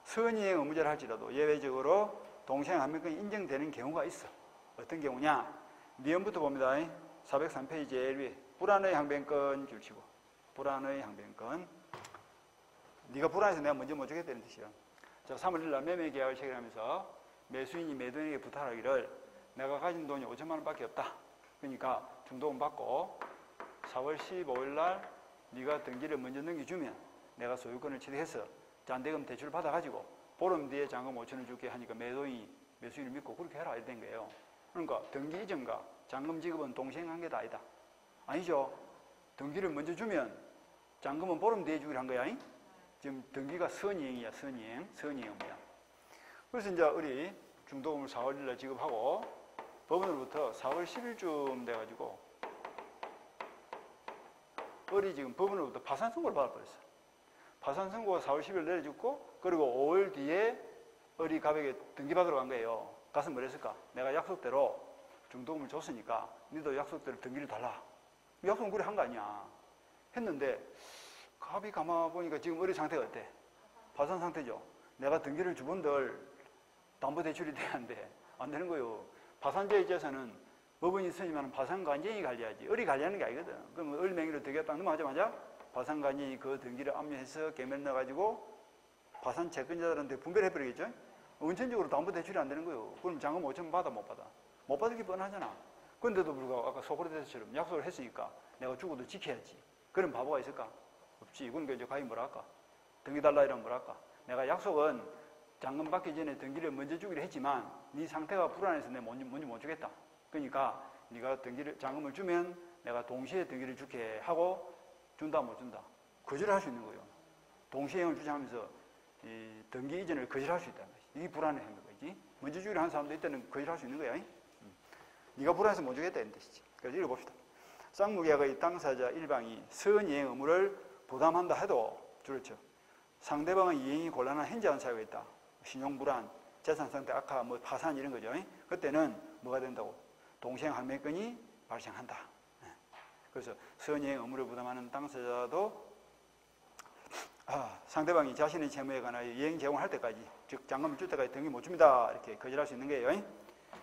선이행 의무자를 할지라도 예외적으로 동시행매권이 인정되는 경우가 있어. 어떤 경우냐? 니은부터 봅니다. 403페이지 제일 위에 불안의 항변권 줄치고. 불안의 항변권. 네가 불안해서 내가 먼저 못 주겠다는 뜻이야. 자, 3월 1일 날 매매 계약을 체결하면서 매수인이 매도인에게 부탁하기를 내가 가진 돈이 5천만 원밖에 없다. 그러니까 중도금 받고 4월 15일 날 네가 등기를 먼저 넘겨주면 내가 소유권을 취득해서 잔대금 대출을 받아가지고 보름 뒤에 잔금 5천 원 줄게 하니까 매도인이 매수인을 믿고 그렇게 해라 이랬던 거예요. 그러니까 등기 이전과 잔금 지급은 동시행한 게 다 아니다. 아니죠. 등기를 먼저 주면 잔금은 보름 뒤에 주기로 한 거야. 지금 등기가 선이행이야. 선이행이야. 그래서 이제 우리 중도금을 4월 1일 날 지급하고 법원으로부터 4월 10일쯤 돼가지고 우리 지금 법원으로부터 파산 선고를 받아버렸어. 파산 선고가 4월 10일 내려줬고 그리고 5월 뒤에 우리 갑에게 등기받으러 간 거예요. 가서 뭘 했을까? 내가 약속대로 중도금을 줬으니까 너도 약속대로 등기를 달라. 약속은 그래 한 거 아니야. 했는데 갑이 가만 보니까 지금 우리 상태가 어때? 파산 상태죠. 내가 등기를 주본들 담보대출이 돼야 하는데 안 되는 거예요. 파산자에 있어서는 법원이 선임하는 파산관쟁이 관리하지 어리 관리하는 게 아니거든. 그럼 어리 명의로 등기가 딱 넘어가자마자 파산관쟁이 그 등기를 압류해서 개면 넣어가지고 파산 채권자들한테 분별해버리겠죠. 원천적으로 담보대출이 안 되는 거예요. 그럼 잔금 5천 받아 못 받아? 못 받을 게 뻔하잖아. 그런데도 불구하고 아까 소크라테스처럼 약속을 했으니까 내가 죽어도 지켜야지. 그런 바보가 있을까? 없지. 그러니까 이제 가히 뭐라 할까? 등기 달라 이러면 뭐라 할까? 내가 약속은 잔금 받기 전에 등기를 먼저 주기로 했지만 네 상태가 불안해서 내가 먼저 못 주겠다. 그러니까 네가 잔금을 주면 내가 동시에 등기를 줄게 하고 준다 못 준다. 거절할 수 있는 거예요. 동시행을 주장하면서 이 등기 이전을 거절할 수 있다는 거지. 이게 불안해 하는 거지. 먼저 주기로 한 사람도 있다는 거절할 수 있는 거야. 네가 불안해서 못 주겠다 이런 뜻이지. 그래서 읽어봅시다. 쌍무계약의 당사자 일방이 선이행 의무를 부담한다 해도 그렇죠. 상대방의 이행이 곤란한 현저한 사유가 있다. 신용불안, 재산상태 악화, 뭐 파산 이런 거죠. 그때는 뭐가 된다고? 동시행항매권이 발생한다. 그래서 선이행 의무를 부담하는 당사자도 상대방이 자신의 채무에 관하여 이행 제공할 때까지, 즉 잔금을 줄 때까지 등기 못 줍니다. 이렇게 거절할 수 있는 거예요.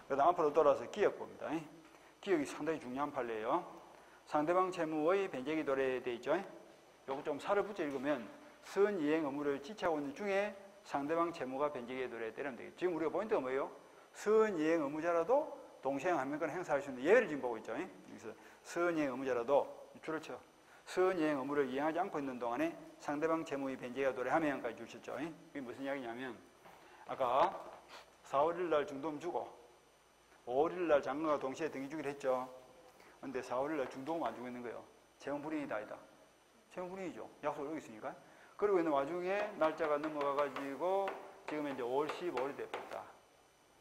그다음 앞으로 돌아서 기억봅니다. 기억이 상당히 중요한 판례예요. 상대방 채무의 변제기 도래에 되어 있죠. 요거 좀 살을 붙여 읽으면 선이행 의무를 지체하고 있는 중에 상대방 채무가 변제기에 도래되면 되겠죠. 지금 우리가 포인트가 뭐예요? 선이행 의무자라도 동시행 한명권 행사할 수 있는 예외를 지금 보고 있죠. 그래서 선이행 의무자라도 줄을 쳐. 선이행 의무를 이행하지 않고 있는 동안에 상대방 채무의 변제가 도래하면까지 주셨죠. 이게 무슨 이야기냐면 아까 4월 1일 날 중도금 주고 5월 1일 날 잔금과 동시에 등기 주기로 했죠. 근데 4월 1일 날 중도금 안 주고 있는 거예요. 채무불이행이다 아니다. 채무불이행이죠. 약속을 어겼으니까. 그리고 있는 와중에 날짜가 넘어가가지고 지금 이제 5월 15일이 됐다.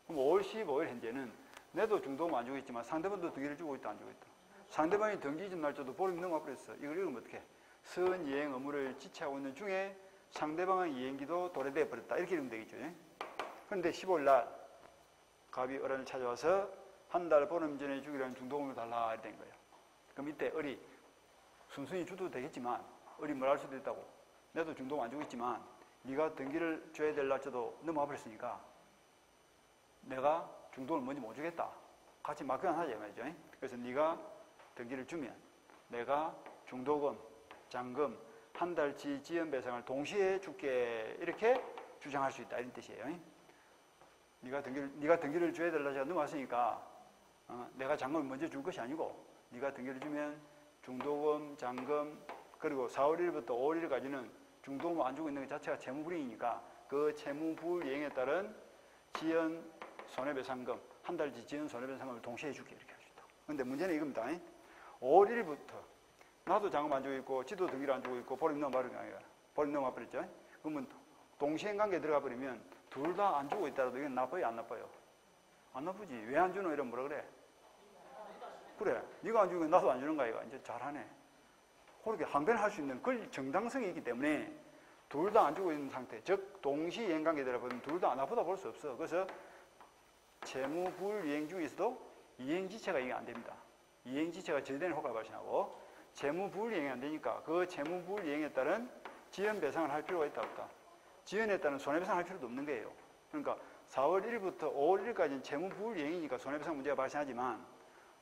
그럼 5월 15일 현재는 내도 중도금 안 주고 있지만 상대방도 등기를 주고 있다 안 주고 있다. 상대방이 등기 전 날짜도 보름이 넘어버렸어. 이걸 읽으면 어떻게? 선이행 의무를 지체하고 있는 중에 상대방의 이행기도 도래되어 버렸다. 이렇게 읽으면 되겠죠. 그런데 15일 날 갑이 어른을 찾아와서 한 달 보름 전에 주기로 중도금을 달라 이렇게 된 거예요. 그럼 이때 을이 순순히 주도 되겠지만 을이 뭘 할 수도 있다고. 내도 중도금 안 주고 있지만 네가 등기를 줘야 될 날짜도 넘어와 버렸으니까 내가 중도금을 먼저 못 주겠다. 같이 맞교환하자 말이죠. 그래서 네가 등기를 주면 내가 중도금, 잔금, 한 달치 지연 배상을 동시에 줄게 이렇게 주장할 수 있다 이런 뜻이에요. 네가 등기를 줘야 될 날짜가 넘어왔으니까 내가 잔금을 먼저 줄 것이 아니고 네가 등기를 주면 중도금, 잔금 그리고 4월 1일부터 5월 1일까지는 중도금을 안 주고 있는 것 자체가 채무불이행이니까 그 채무불이행에 따른 지연 손해배상금, 한 달치 지연 손해배상금을 동시에 줄게 이렇게 할 수 있다. 그런데 문제는 이겁니다. 5월 1일부터 나도 잔금 안 주고 있고 지도 등기를 안 주고 있고 보름 넘어버린 거 아니야. 보름 넘어버렸죠. 그러면 동시행 관계에 들어가 버리면 둘 다 안 주고 있다라도 이건 나빠요 안 나빠요? 안 나쁘지. 왜 안 주노 이러면 뭐라 그래? 그래. 네가 안 주고 나도 안 주는 거야. 이제 잘하네. 그렇게 항변할 수 있는 그 정당성이 있기 때문에 둘 다 안 주고 있는 상태, 즉 동시이행 관계에 들어가면 둘 다 안 나쁘다 볼 수 없어. 그래서 채무불이행 중에서도 이행지체가 이게 안 됩니다. 이행지체가 제대로 효과가 발생하고 채무불이행이 안 되니까 그 채무불이행에 따른 지연배상을 할 필요가 있다 없다. 지연에 따른 손해배상을 할 필요도 없는 거예요. 그러니까 4월 1일부터 5월 1일까지는 채무불이행이니까 손해배상 문제가 발생하지만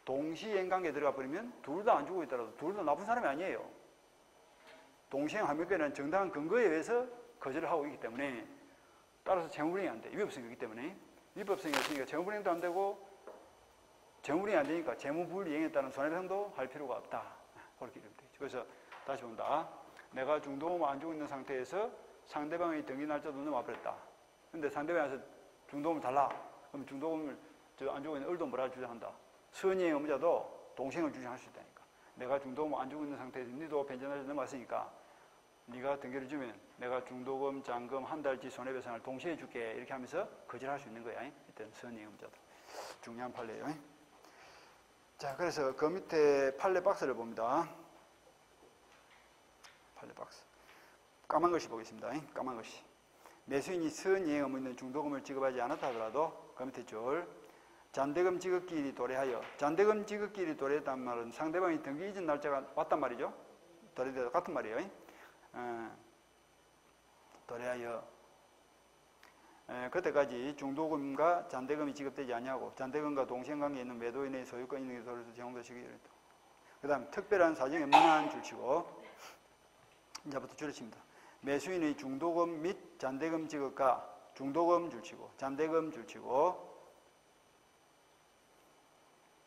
동시이행 관계에 들어가 버리면 둘 다 안 주고 있더라도 둘 다 나쁜 사람이 아니에요. 동시이행 합의권은 정당한 근거에 의해서 거절을 하고 있기 때문에 따라서 채무불이행이 안 돼. 위법성이 있기 때문에. 위법성이 없으니까 채무불이행도 안 되고 채무불이행이 안 되니까 채무불이행에 따른 손해배상도 할 필요가 없다. 그렇게 이러면 되죠. 그래서 다시 본다. 내가 중도금 안 주고 있는 상태에서 상대방의 등기 날짜도 넘어와버렸다. 근데 상대방에서 중도금을 달라. 그럼 중도금을 안 주고 있는 을도 뭐라 주장한다. 선이행 의무자도 동시행을 주장할 수 있다니까. 내가 중도금 안 주고 있는 상태에서 니도 변제 날짜 넘어왔으니까 네가 등기를 주면 내가 중도금, 잔금, 한 달치 손해배상을 동시에 줄게 이렇게 하면서 거절할 수 있는 거야. 일단 선이행 의무자도. 중요한 판례예요. 자, 그래서 그 밑에 판례 박스를 봅니다. 판례 박스. 까만 글씨 보겠습니다. 까만 글씨. 매수인이 선이행 의무 있는 중도금을 지급하지 않았다 하더라도 그 밑에 줄 잔대금 지급기일이 도래하여 잔대금 지급기일이 도래했다는 말은 상대방이 등기 이전 날짜가 왔단 말이죠. 도래되다 같은 말이에요. 도래하여 그때까지 중도금과 잔대금이 지급되지 아니하고 잔대금과 동시행관계에 있는 매도인의 소유권 있는 도로에서 제공될 시기를 했다. 그 다음 특별한 사정에 문한 줄치고 이제부터 줄을 칩니다. 매수인의 중도금 및 잔대금 지급과 중도금 줄치고 잔대금 줄치고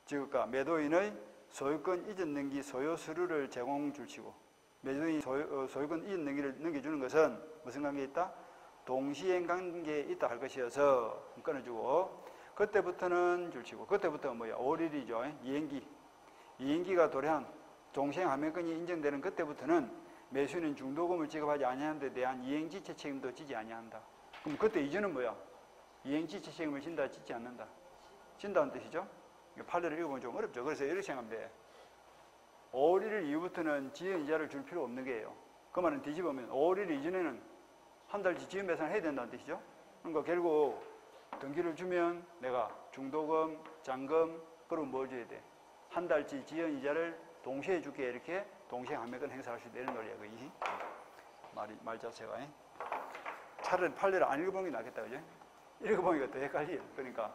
지급과 매도인의 소유권 이전 등기 소요 서류를 제공 줄치고 매도인이 소유권 이전 등기를 넘겨주는 것은 무슨 관계에 있다? 동시행 관계에 있다 할 것이어서 끊어주고 그때부터는 줄치고 그때부터는 뭐야? 5월 1일이죠. 이행기가 도래한 동시행 함유권이 인정되는 그때부터는 매수인은 중도금을 지급하지 아니하는 데 대한 이행지체 책임도 지지 아니한다. 그럼 그때 이전은 뭐야? 이행지체 책임을 진다, 지지 않는다. 진다는 뜻이죠. 판례를 읽으면 좀 어렵죠. 그래서 이렇게 생각하면 돼. 5월 1일 이후부터는 지연이자를 줄 필요 없는 거예요. 그 말은 뒤집으면 5월 1일 이전에는 한 달치 지연 배상을 해야 된다는 뜻이죠. 그러니까 결국 등기를 주면 내가 중도금, 잔금, 그럼 뭘 줘야 돼? 한 달치 지연이자를 동시에 주기에 이렇게 동시에 한매권 행사할 수 있는 논리야. 이 말 자체가. 차라리 판례를 안 읽어보는 게 낫겠다. 그죠? 읽어보니까 더 헷갈려. 그러니까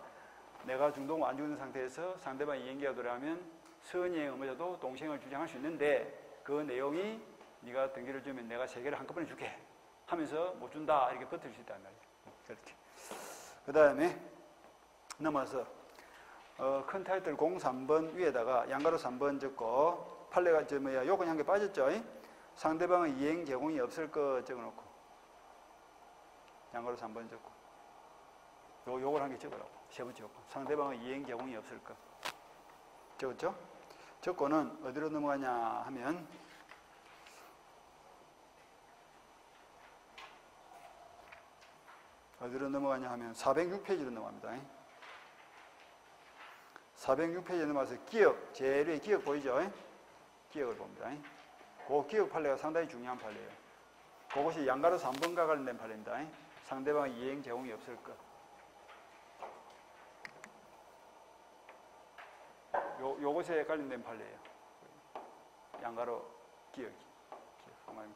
내가 중동 안 죽는 상태에서 상대방이 이행기가 들어가면 선의의 의무자도 동시행을 주장할 수 있는데 그 내용이 네가 등기를 주면 내가 3개를 한꺼번에 줄게 하면서 못 준다 이렇게 버틸 수 있단 말이에요. 그렇게. 그 다음에 넘어서 큰 타이틀 03번 위에다가 양가로 3번 적고 판례가 요건 한 개 빠졌죠? 상대방의 이행 제공이 없을 거 적어놓고 양가로 3번 적고 요걸 한 개 적으라고. 3번 적고 상대방의 이행 제공이 없을 거 적었죠? 적고는 어디로 넘어가냐 하면 어디로 넘어가냐 하면 406페이지로 넘어갑니다. 406페이지에 넘어가서 기억, 제일 위에 기억 보이죠? 기억을 봅니다. 그 기억 판례가 상당히 중요한 판례예요. 그것이 양가로 3번과 관련된 판례입니다. 상대방의 이행 제공이 없을 것. 요것에 관련된 판례예요. 양가로 기억이.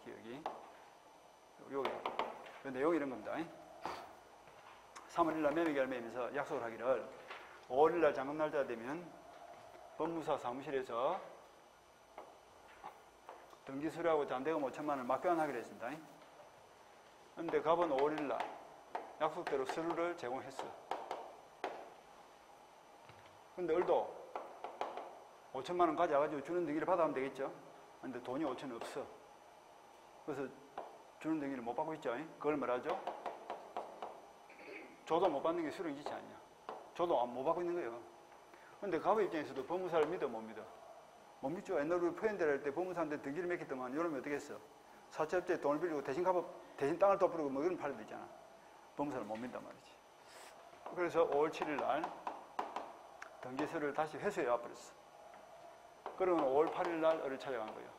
기억이. 요 내용이 이런 겁니다. 3월 1일 매매 결매하면서 약속을 하기를 5월 1일 잔금 날짜가 되면 법무사 사무실에서 등기 수료하고 잔대금 5천만 원을 맞교환하기로 했습니다. 그런데 갑은 5월 1일 날 약속대로 서류를 제공했어. 근데 을도 5천만 원 가져가지고 주는 등기를 받아가면 되겠죠? 근데 돈이 5천 원 없어. 그래서 주는 등기를 못 받고 있죠? 그걸 뭐라죠? 줘도 못 받는 게 수령지치 아니야. 줘도 못 받고 있는 거예요. 근데 갑의 입장에서도 법무사를 믿어, 못 믿어? 못 믿죠. 옛날에 표현대로 할 때 법무사한테 등기를 맺겠더만 이러면 어떻게 했어? 사채업자에 돈을 빌리고 대신 대신 땅을 덮으려고 뭐 이런 팔도 있잖아. 법무사를 못 믿단 말이지. 그래서 5월 7일 날 등기서를 다시 회수해 와버렸어. 그러면 5월 8일 날 을을 찾아간 거예요.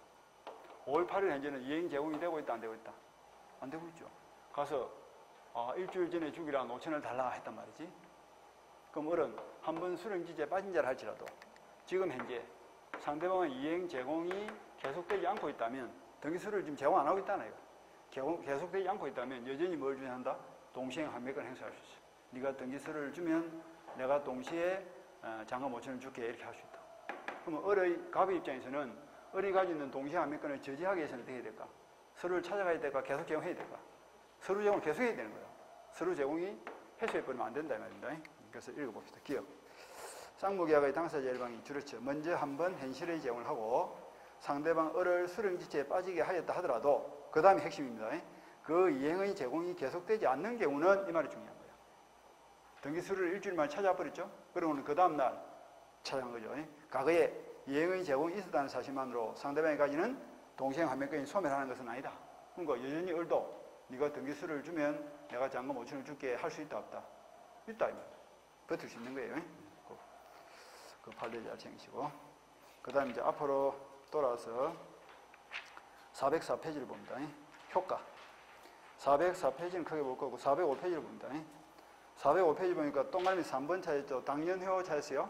5월 8일 현재는 이행 제공이 되고 있다, 안 되고 있다? 안 되고 있죠. 가서 일주일 전에 주기로 5천을 달라 했단 말이지. 그럼 을은 한 번 수령지지에 빠진 자를 할지라도 지금 현재 상대방의 이행 제공이 계속되지 않고 있다면 등기수를 지금 제공 안 하고 있다는 거예요. 계속되지 않고 있다면 여전히 뭘 주장한다? 동시행 한매권 행사할 수 있어. 네가 등기수를 주면 내가 동시에 잔금 5천을 줄게 이렇게 할 수 있다. 그러면 을의 갑의 입장에서는 을이 가지고 있는 동시에 한매권을 저지하기 위해서는 어떻게 해야 될까? 서류를 찾아가야 될까? 계속 제공해야 될까? 서류 제공을 계속 해야 되는 거예요. 서류 제공이 해소해버리면 안 된다 이 말입니다. 그래서 읽어봅시다. 기억. 쌍무계약의 당사자 일방이 줄였죠. 먼저 한번 현실의 제공을 하고 상대방 을을 수령지체에 빠지게 하였다 하더라도 그 다음이 핵심입니다. 그 이행의 제공이 계속되지 않는 경우는 이 말이 중요한 거예요. 등기수를 일주일 만에 찾아버렸죠. 그러면 그 다음날 찾아간 거죠. 과거에 이행의 제공이 있었다는 사실만으로 상대방이 가지는 동시행 한매권이 소멸하는 것은 아니다. 그러니까 여전히 을도 네가 등기수를 주면 내가 잔금 5천을 줄게 할 수 있다 없다? 있다 이 말이에요. 버틸 수 있는 거예요. 그 판례 자체이시고. 그 다음에 이제 앞으로 돌아와서 404페이지를 봅니다. 효과. 404페이지는 크게 볼 거고 405페이지를 봅니다. 405페이지 보니까 동그라미 3번 찾았죠. 당연효 찾았어요.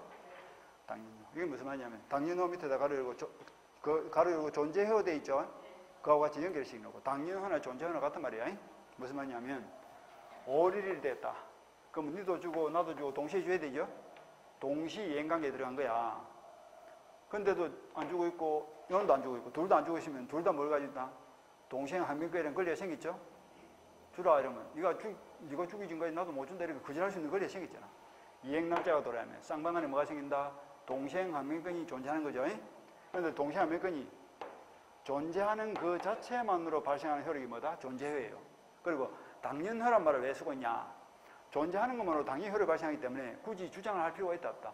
당연효. 이게 무슨 말이냐면 당연효 밑에다 가로 열고 존재효 돼 있죠. 그하고 같이 연결시킨 거고 당연효나 존재효나 같은 말이야. 무슨 말이냐면 5월 1일이 됐다. 그럼 니도 주고 나도 주고 동시에 줘야 되죠. 동시 이행관계에 들어간 거야. 근데도 안 주고 있고 이놈도 안 주고 있고 둘 다 안 주고 있으면 둘 다 뭘 가지고 있다? 동시행 한매권이라는 권리가 생겼죠. 주라 이러면 네가 주기 전까지 나도 못 준다 이렇게 거절할 수 있는 권리가 생겼잖아. 이행날짜가 돌아오면 쌍방간에 뭐가 생긴다? 동시행 한매권이 존재하는 거죠. 그런데 동시행 한매권이 존재하는 그 자체만으로 발생하는 효력이 뭐다? 존재효예요. 그리고 당연효란 말을 왜 쓰고 있냐? 존재하는 것만으로 당연히 효력이 발생하기 때문에 굳이 주장을 할 필요가 있다 없다?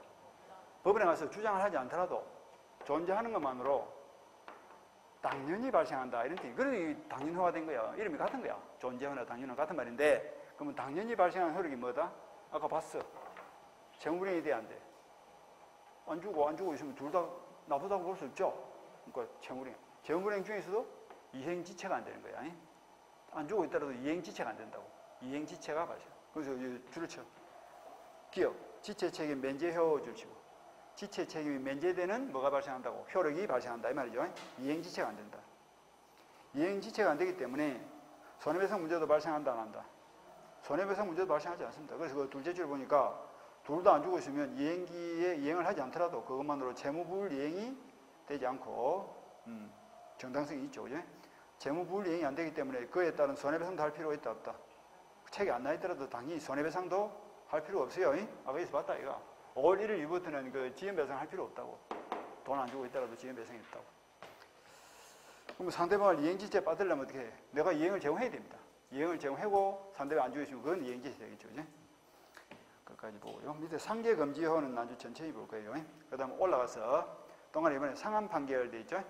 법원에 가서 주장을 하지 않더라도 존재하는 것만으로 당연히 발생한다 이런 뜻이. 그래서 당연효가 된 거야. 이름이 같은 거야. 존재효나 당연효는 같은 말인데 그러면 당연히 발생하는 효력이 뭐다? 아까 봤어. 채무불이행이 돼야 안 돼. 안 주고 있으면 둘 다 나쁘다고 볼 수 없죠. 그러니까 채무불이행 중에서도 이행지체가 안 되는 거야. 안 주고 있더라도 이행지체가 안 된다고. 이행지체가 발생. 그래서 줄을 쳐. 기억, 지체 책임, 면제효 줄 치고. 지체 책임이 면제되는 뭐가 발생한다고? 효력이 발생한다 이 말이죠. 이행지체가 안 된다. 이행지체가 안 되기 때문에 손해배상 문제도 발생한다 안 한다? 손해배상 문제도 발생하지 않습니다. 그래서 그 둘째 줄 보니까 둘 다 안 주고 있으면 이행기에 이행을 하지 않더라도 그것만으로 채무불이행이 되지 않고 정당성이 있죠. 그죠? 채무불이행이 안 되기 때문에 그에 따른 손해배상도 할 필요가 있다 없다? 책이 안 나 있더라도 당연히 손해배상도 할 필요가 없어요. 아까 여기서 봤다 이거. 5월 1일 이후부터는 그 지연배상 할 필요 없다고. 돈 안 주고 있더라도 지연배상이 있다고. 그럼 상대방을 이행지체에 빠뜨리려면 어떻게 해? 내가 이행을 제공해야 됩니다. 이행을 제공하고 상대방 안 주고 있으면 그건 이행지체 되겠죠. 그죠? 끝까지 보고요. 밑에 상계금지효는 아주 천천히 볼 거예요. 그 다음 올라가서 동아리 이번에 상한 판결 돼 있죠.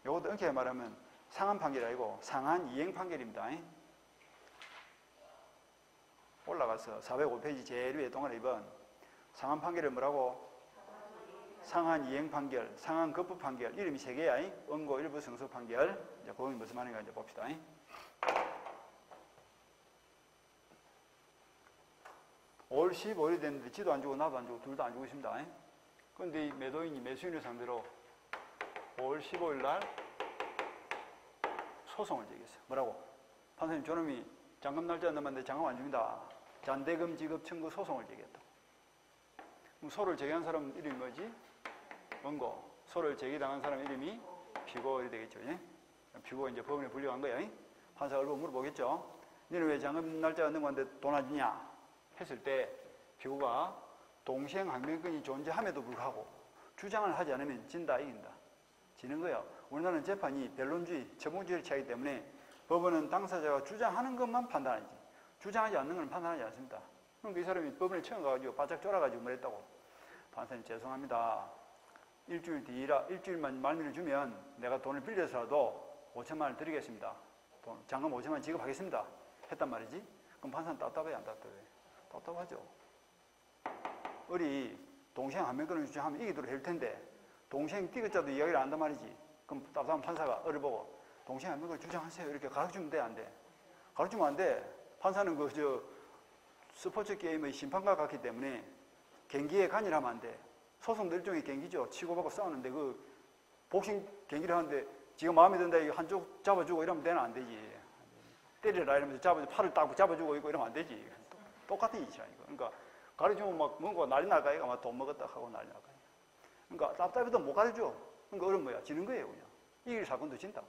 이것도 엄격히 말하면 상한 판결이 아니고 상한 이행 판결입니다. 올라가서 405페이지 제일 위에 동아리 2번 상한 판결을 뭐라고? 상한 이행 판결, 상한 급부 판결 이름이 3개야. 원고 일부 승소 판결. 이제 그건 무슨 말인가 이제 봅시다. 5월 15일이 됐는데 지도 안 주고 나도 안 주고 둘 다 안 주고 있습니다. 그런데 이 매도인이 매수인을 상대로 5월 15일 날 소송을 제기했어요. 뭐라고? 판사님 저놈이 잔금 날짜 넘었는데 잔금 안 줍니다. 잔대금 지급 청구 소송을 제기했다. 그럼 소를 제기한 사람 이름이 뭐지? 원고. 소를 제기당한 사람 이름이 피고가 되겠죠. 피고가 이제 법원에 불려간 거야. 판사가 얼굴 물어보겠죠. 너는 왜 잔금 날짜가 넘었는데 돈 안 주냐? 했을 때 피고가 동시행항변권이 존재함에도 불구하고 주장을 하지 않으면 진다 이긴다. 지는 거예요. 우리나라는 재판이 변론주의, 처분주의를 취하기 때문에 법원은 당사자가 주장하는 것만 판단하지 주장하지 않는 건 판단하지 않습니다. 그럼 그 사람이 법원에 처음 가가지고 바짝 쫄아가지고 뭐랬다고? 판사님 죄송합니다. 일주일만 말미를 주면 내가 돈을 빌려서라도 5천만 원을 드리겠습니다. 잔금 5천만 원 지급하겠습니다. 했단 말이지. 그럼 판사는 답답해 안 답답해? 답답하죠. 어리 동시행 항변권을 주장하면 이기도록 할 텐데 동시행 띠긋자도 이야기를 안 한단 말이지. 그럼 답답한 판사가 어를 보고 동시행 항변권을 주장하세요. 이렇게 가르치면 돼 안 돼? 가르치면 안 돼. 판사는 스포츠 게임의 심판과 같기 때문에 경기에 간이하면 안 돼. 소송도 일종의 경기죠. 치고받고 싸우는데 그 복싱 경기를 하는데 지가 마음에 든다 이거 한쪽 잡아주고 이러면 되나 안 되지. 때리라 이러면서 팔을 딱 잡아주고 있고 이러면 안 되지. 똑같은 이치야 이거. 그러니까 가르치면 막 뭔가 난리 날까 이거 막 돈 먹었다 하고 난리 날까. 그러니까 답답해도 못 가르쳐. 그러니까 어른 뭐야? 지는 거예요 그냥. 이길 사건도 진다.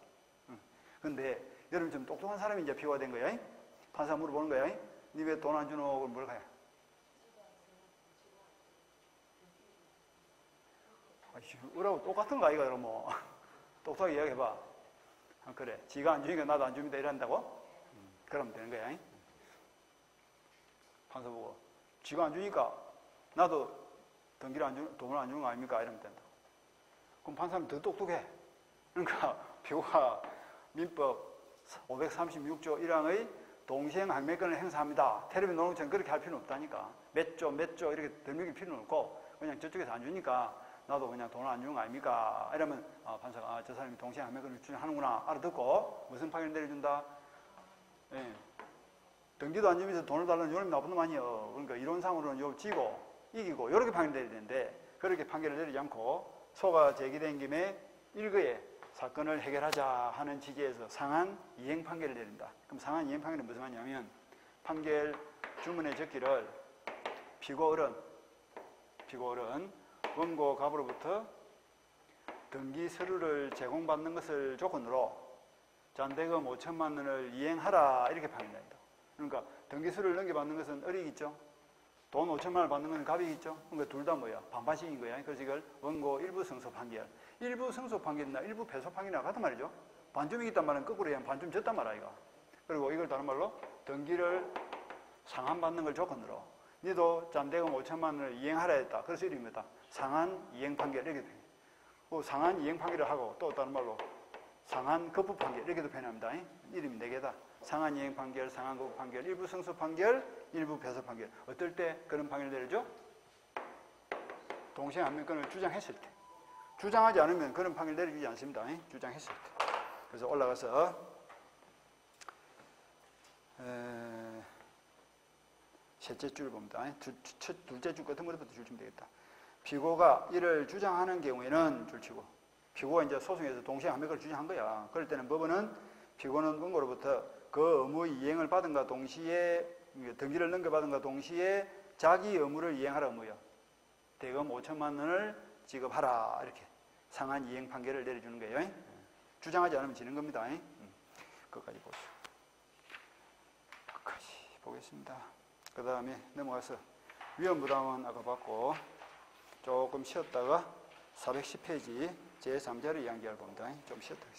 근데 여러분 좀 똑똑한 사람이 이제 피고가 된 거야. 판사 물어보는 거야. 니 왜 돈 안 주노? 그럼 뭘 가야? 우리하고 똑같은 거 아이가 그럼 뭐. 똑똑하게 이야기해봐. 그래. 지가 안 주니까 나도 안 줍니다 이런다고? 그러면 되는 거야. 판사 보고 지가 안 주니까 나도 돈을 안 주는 거 아닙니까? 이러면 된다. 그럼 판사는 더 똑똑해. 그러니까 피고가 민법 536조 1항의 동시행 항변권을 행사합니다. 텔레비 노동처럼 그렇게 할 필요는 없다니까. 몇 조 이렇게 덜먹일 필요는 없고 그냥 저쪽에서 안 주니까 나도 그냥 돈을 안 주는 거 아닙니까? 이러면 판사가 저 사람이 동시행 항변권을 주장하는구나 알아듣고 무슨 판결을 내려준다? 예. 등기도 안 주면서 돈을 달라는 요놈이 나쁜 놈 아니에요. 그러니까 이론상으로는 요 지고 이기고 이렇게 판결 내려야 되는데 그렇게 판결을 내리지 않고 소가 제기된 김에 일거에 사건을 해결하자 하는 취지에서 상한 이행 판결을 내린다. 그럼 상한 이행 판결은 무슨 말이냐면 판결 주문에 적기를 피고 어른 원고 갑으로부터 등기 서류를 제공받는 것을 조건으로 잔대금 5천만 원을 이행하라 이렇게 판결된다. 그러니까 등기 서류를 넘겨받는 것은 어리겠죠. 돈 5천만 원을 받는 것은 갑이겠죠. 그러니까 둘 다 뭐야? 반반씩인 거야. 그래서 이걸 원고 일부 승소 판결. 일부 승소 판결이나 일부 패소 판결이나 같은 말이죠. 반점이 있단 말은 거꾸로 얘기하면 반점 졌단 말이야, 이거. 그리고 이걸 다른 말로 등기를 상한받는 걸 조건으로 니도 잔대금 5천만 원을 이행하라 했다. 그래서 이름이 뭐다? 상한 이행 판결 이렇게 돼. 상한 이행 판결을 하고 또 다른 말로 상한 급부 판결 이렇게도 표현합니다. 이름이 4개다. 상한 이행 판결, 상한 급부 판결, 일부 승소 판결, 일부 패소 판결. 어떨 때 그런 판결을 내려줘? 동시행 항변권을 주장했을 때. 주장하지 않으면 그런 판결 내려주지 않습니다. 주장했을 때. 그래서 올라가서 셋째 줄 봅니다. 둘째 줄 같은 거부터 줄 주면 되겠다. 피고가 이를 주장하는 경우에는 줄치고 피고가 이제 소송에서 동시에 함백을 주장한 거야. 그럴 때는 법원은 피고는 원고로부터 그 의무 이행을 받은과 동시에 등기를 넘겨받은과 동시에 자기 의무를 이행하라 의무야. 대금 5천만 원을 지급하라 이렇게 상한 이행 판결을 내려주는 거예요. 주장하지 않으면 지는 겁니다. 그것까지 보시죠. 끝까지 보겠습니다. 그 다음에 넘어가서 위험부담은 아까 봤고 조금 쉬었다가 410페이지 제3자를 이야기할 겁니다. 좀 쉬었다.